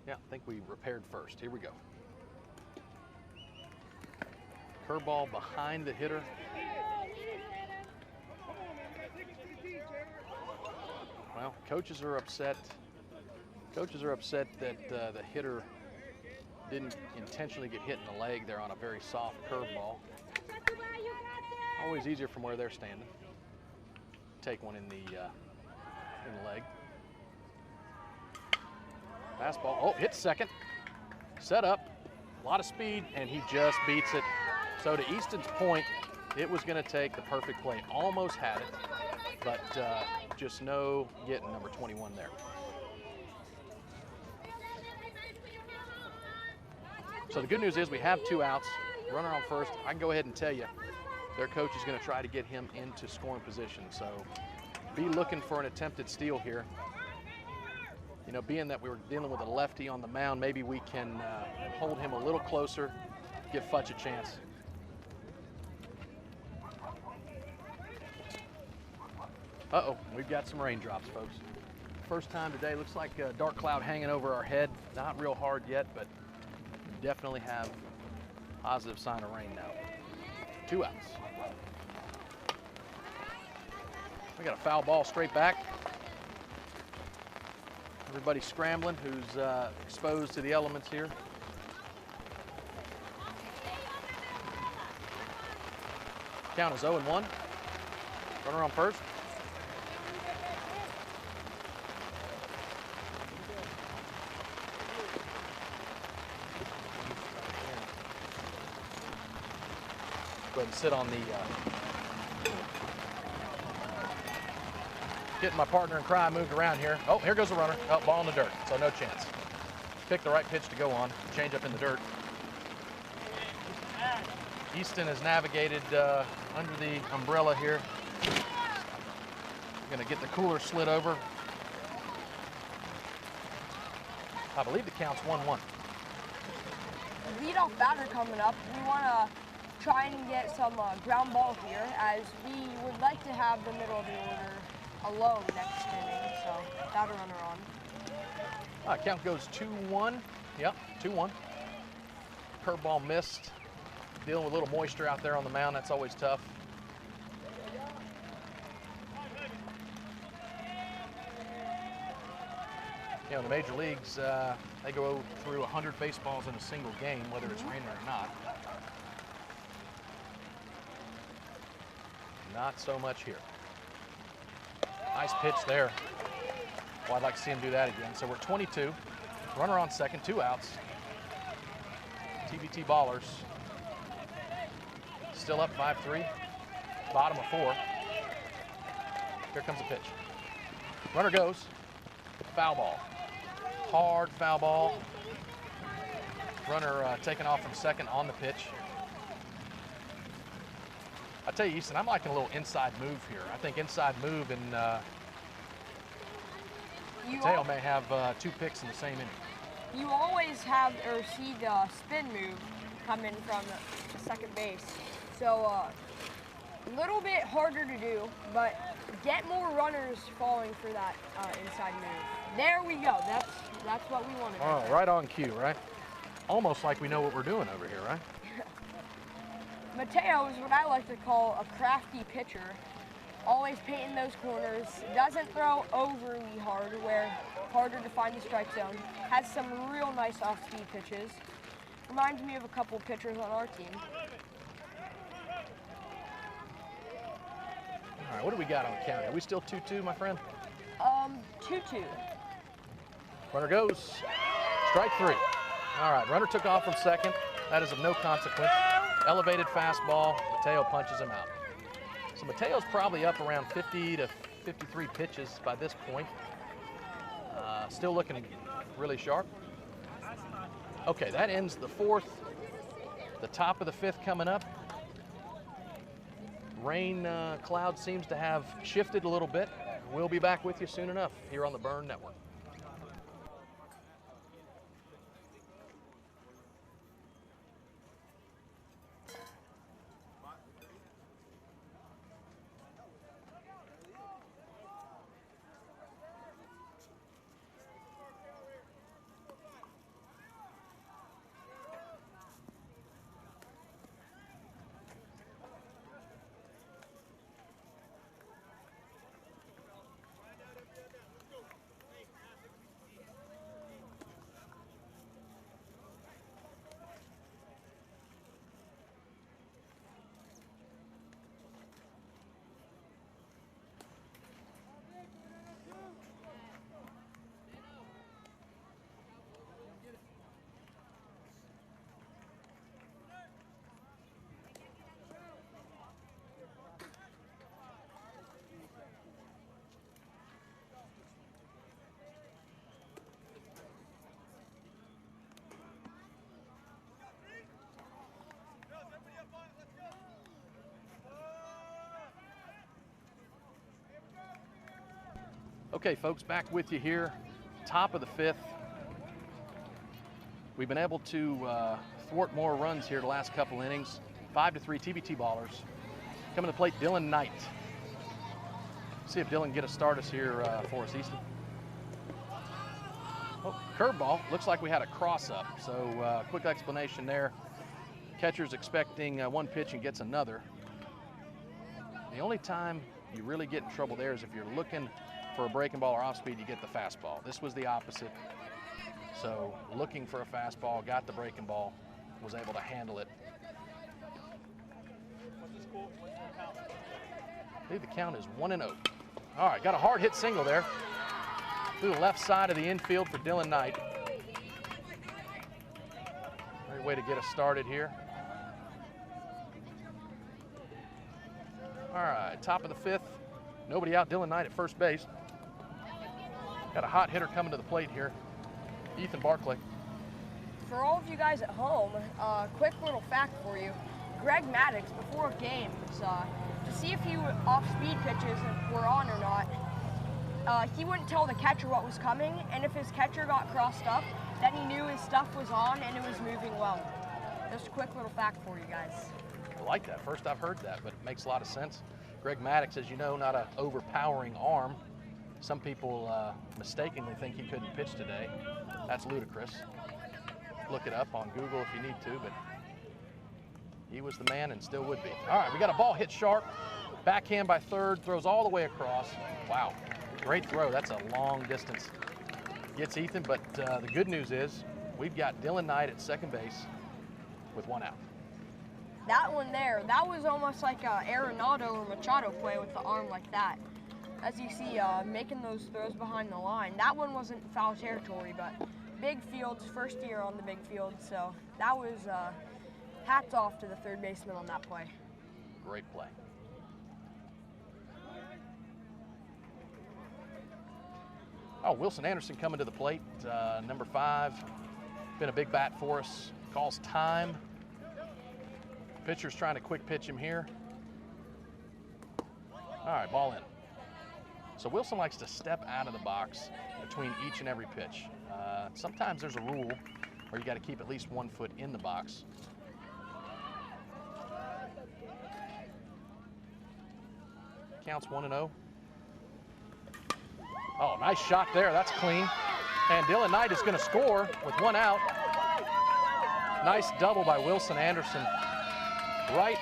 I think we repaired first. Here we go. Curveball behind the hitter. Well, coaches are upset. Coaches are upset that the hitter didn't intentionally get hit in the leg there on a very soft curveball. Always easier from where they're standing. Take one in the leg. Fastball. Oh, hit second. Set up. A lot of speed, and he just beats it. So to Easton's point, It was going to take the perfect play. Almost had it, but just no getting number 21 there. So the good news is we have 2 outs, runner on first. I can go ahead and tell you their coach is going to try to get him into scoring position. So be looking for an attempted steal here. You know, being that we were dealing with a lefty on the mound, maybe we can hold him a little closer, give Futch a chance. Uh-oh, we've got some raindrops, folks. First time today, looks like a dark cloud hanging over our head. Not real hard yet, but definitely have positive sign of rain now. 2 outs. We got a foul ball straight back. Everybody scrambling who's exposed to the elements here. Count is 0-1. Runner on first. Go ahead and sit on the getting my partner in crime moved around here. Oh, here goes the runner. Oh, ball in the dirt, so no chance. Picked the right pitch to go on. Change up in the dirt. Easton has navigated under the umbrella here. Going to get the cooler slid over. I believe the count's 1-1. Leadoff batter coming up. We want to try and get some ground ball here, as we would like to have the middle of the order alone next inning. So batter runner on. Count goes 2-1. Yep, 2-1. Curveball missed. Dealing with a little moisture out there on the mound. That's always tough. You know, in the major leagues, they go through 100 baseballs in a single game, whether it's raining or not. Not so much here. Nice pitch there. Well, I'd like to see him do that again. So we're 22. Runner on second, 2 outs. TBT ballers. Still up 5-3. Bottom of 4. Here comes a pitch. Runner goes. Foul ball. Hard foul ball. Runner taking off from second on the pitch. I tell you, Easton, I'm liking a little inside move here. I think inside move, and Mateo may have 2 picks in the same inning. You always have or see the spin move come in from second base. So a little bit harder to do, but get more runners falling for that inside move. There we go. That's what we wanted. Oh, right on cue, right? Almost like we know what we're doing over here, right? Mateo is what I like to call a crafty pitcher. Always painting those corners. Doesn't throw overly hard, where harder to find the strike zone. Has some real nice off-speed pitches. Reminds me of a couple pitchers on our team. All right, what do we got on the count? Are we still 2-2, my friend? 2-2. Runner goes. Strike 3. All right, runner took off from second. That is of no consequence. Elevated fastball. Mateo punches him out. So Mateo's probably up around 50 to 53 pitches by this point. Still looking really sharp. Okay, that ends the 4th. The top of the 5th coming up. Rain cloud seems to have shifted a little bit. We'll be back with you soon enough here on the Burn Network. Okay, folks, back with you here, top of the 5th. We've been able to thwart more runs here the last couple innings. 5-3 TBT ballers. Coming to the plate, Dylan Knight. See if Dylan can get a start us here for us, Easton. Oh, curveball. Looks like we had a cross-up, so quick explanation there. Catcher's expecting one pitch and gets another. The only time you really get in trouble there is if you're looking for a breaking ball or off speed, you get the fastball. This was the opposite. So looking for a fastball, got the breaking ball, was able to handle it. I believe the count is 1-0. All right, got a hard hit single there through the left side of the infield for Dylan Knight. Great way to get us started here. All right, top of the 5th. Nobody out, Dylan Knight at first base. Got a hot hitter coming to the plate here, Ethan Barclay. For all of you guys at home, quick little fact for you. Greg Maddox, before games, to see if off-speed pitches were on or not, he wouldn't tell the catcher what was coming, and if his catcher got crossed up, then he knew his stuff was on and it was moving well. Just a quick little fact for you guys. I like that. First I've heard that, but it makes a lot of sense. Greg Maddox, as you know, not an overpowering arm. Some people mistakenly think he couldn't pitch today. That's ludicrous. Look it up on Google if you need to, but he was the man and still would be. All right, we got a ball hit sharp. Backhand by third, throws all the way across. Wow, great throw. That's a long distance. Gets Ethan, but the good news is we've got Dylan Knight at second base with 1 out. That one there, that was almost like a Arenado or Machado play with the arm like that. As you see, making those throws behind the line. That one wasn't foul territory, but big fields, first year on the big field, so that was hats off to the third baseman on that play. Great play. Oh, Wilson Anderson coming to the plate, number 5. Been a big bat for us. Calls time. Pitcher's trying to quick pitch him here. All right, ball in. So Wilson likes to step out of the box between each and every pitch. Sometimes there's a rule where you got to keep at least 1 foot in the box. Counts 1-0. Oh, nice shot there. That's clean. And Dylan Knight is going to score with 1 out. Nice double by Wilson Anderson. Right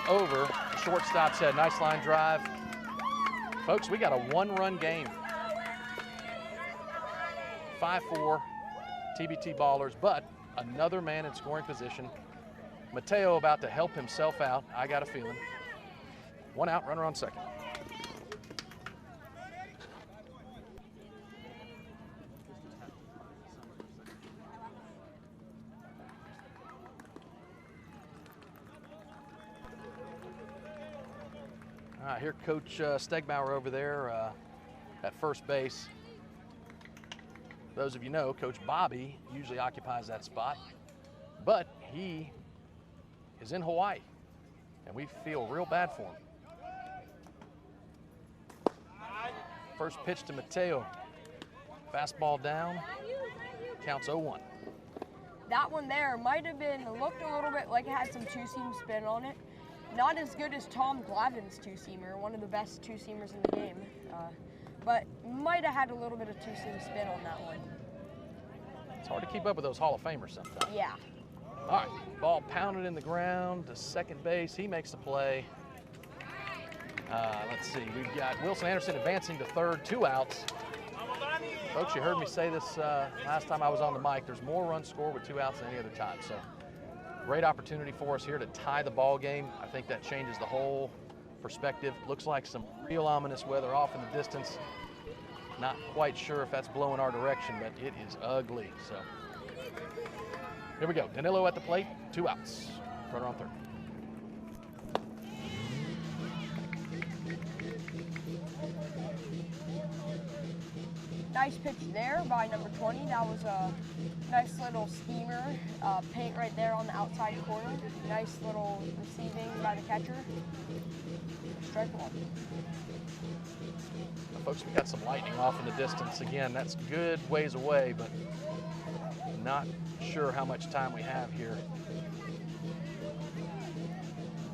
over the shortstop's head. Nice line drive. Folks, we got a 1-run game. 5-4 TBT ballers, but another man in scoring position. Mateo about to help himself out, I got a feeling. 1 out, runner on second. All right, here Coach Stegmauer over there at first base. Those of you know, Coach Bobby usually occupies that spot, but he is in Hawaii, and we feel real bad for him. First pitch to Mateo. Fastball down, counts 0-1. That one there might have been, looked a little bit like it had some two-seam spin on it. Not as good as Tom Glavine's two-seamer, one of the best two-seamers in the game, but might have had a little bit of two-seam spin on that one. It's hard to keep up with those Hall of Famers sometimes. Yeah. All right, ball pounded in the ground to second base. He makes the play. Let's see, we've got Wilson Anderson advancing to third, 2 outs. Folks, you heard me say this last time I was on the mic. There's more runs scored with 2 outs than any other time. So great opportunity for us here to tie the ball game. I think that changes the whole perspective. Looks like some real ominous weather off in the distance. Not quite sure if that's blowing our direction, but it is ugly. So here we go. Danilo at the plate, 2 outs. Runner on third. nice pitch there by number 20. That was a nice little steamer, paint right there on the outside corner. Nice little receiving by the catcher. Strike one. Now, folks, we got some lightning off in the distance. Again, that's good ways away, but not sure how much time we have here.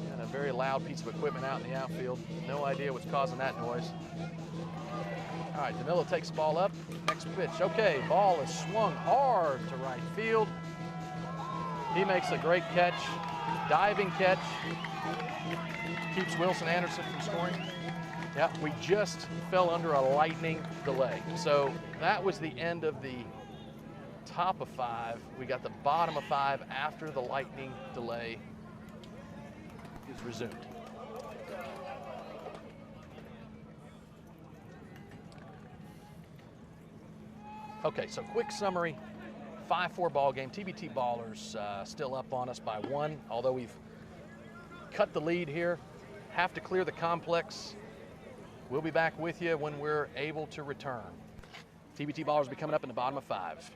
Got a very loud piece of equipment out in the outfield. No idea what's causing that noise. All right, Danilo takes the ball up. Next pitch. Okay, ball is swung hard to right field. He makes a great catch, diving catch. Keeps Wilson Anderson from scoring. Yeah, we just fell under a lightning delay. So that was the end of the top of 5. We got the bottom of 5 after the lightning delay is resumed. Okay, so quick summary, 5-4 ball game. TBT Ballers still up on us by 1, although we've cut the lead here. Have to clear the complex. We'll be back with you when we're able to return. TBT Ballers will be coming up in the bottom of 5.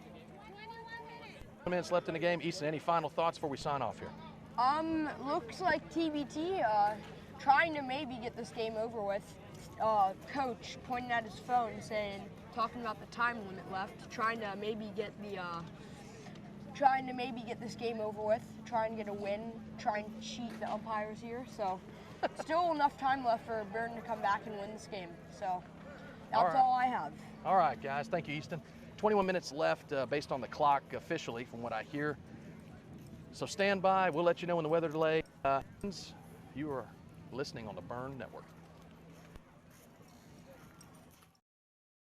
1 minute left in the game. Easton, any final thoughts before we sign off here? Looks like TBT trying to maybe get this game over with. Coach pointing at his phone talking about the time limit left, trying to maybe get this game over with, try and get a win, try and cheat the umpires here. So still enough time left for Burton to come back and win this game. So that's all I have. All right, guys. Thank you, Easton. 21 minutes left based on the clock officially from what I hear. So stand by. We'll let you know when the weather delay ends. You are listening on the Burn Network.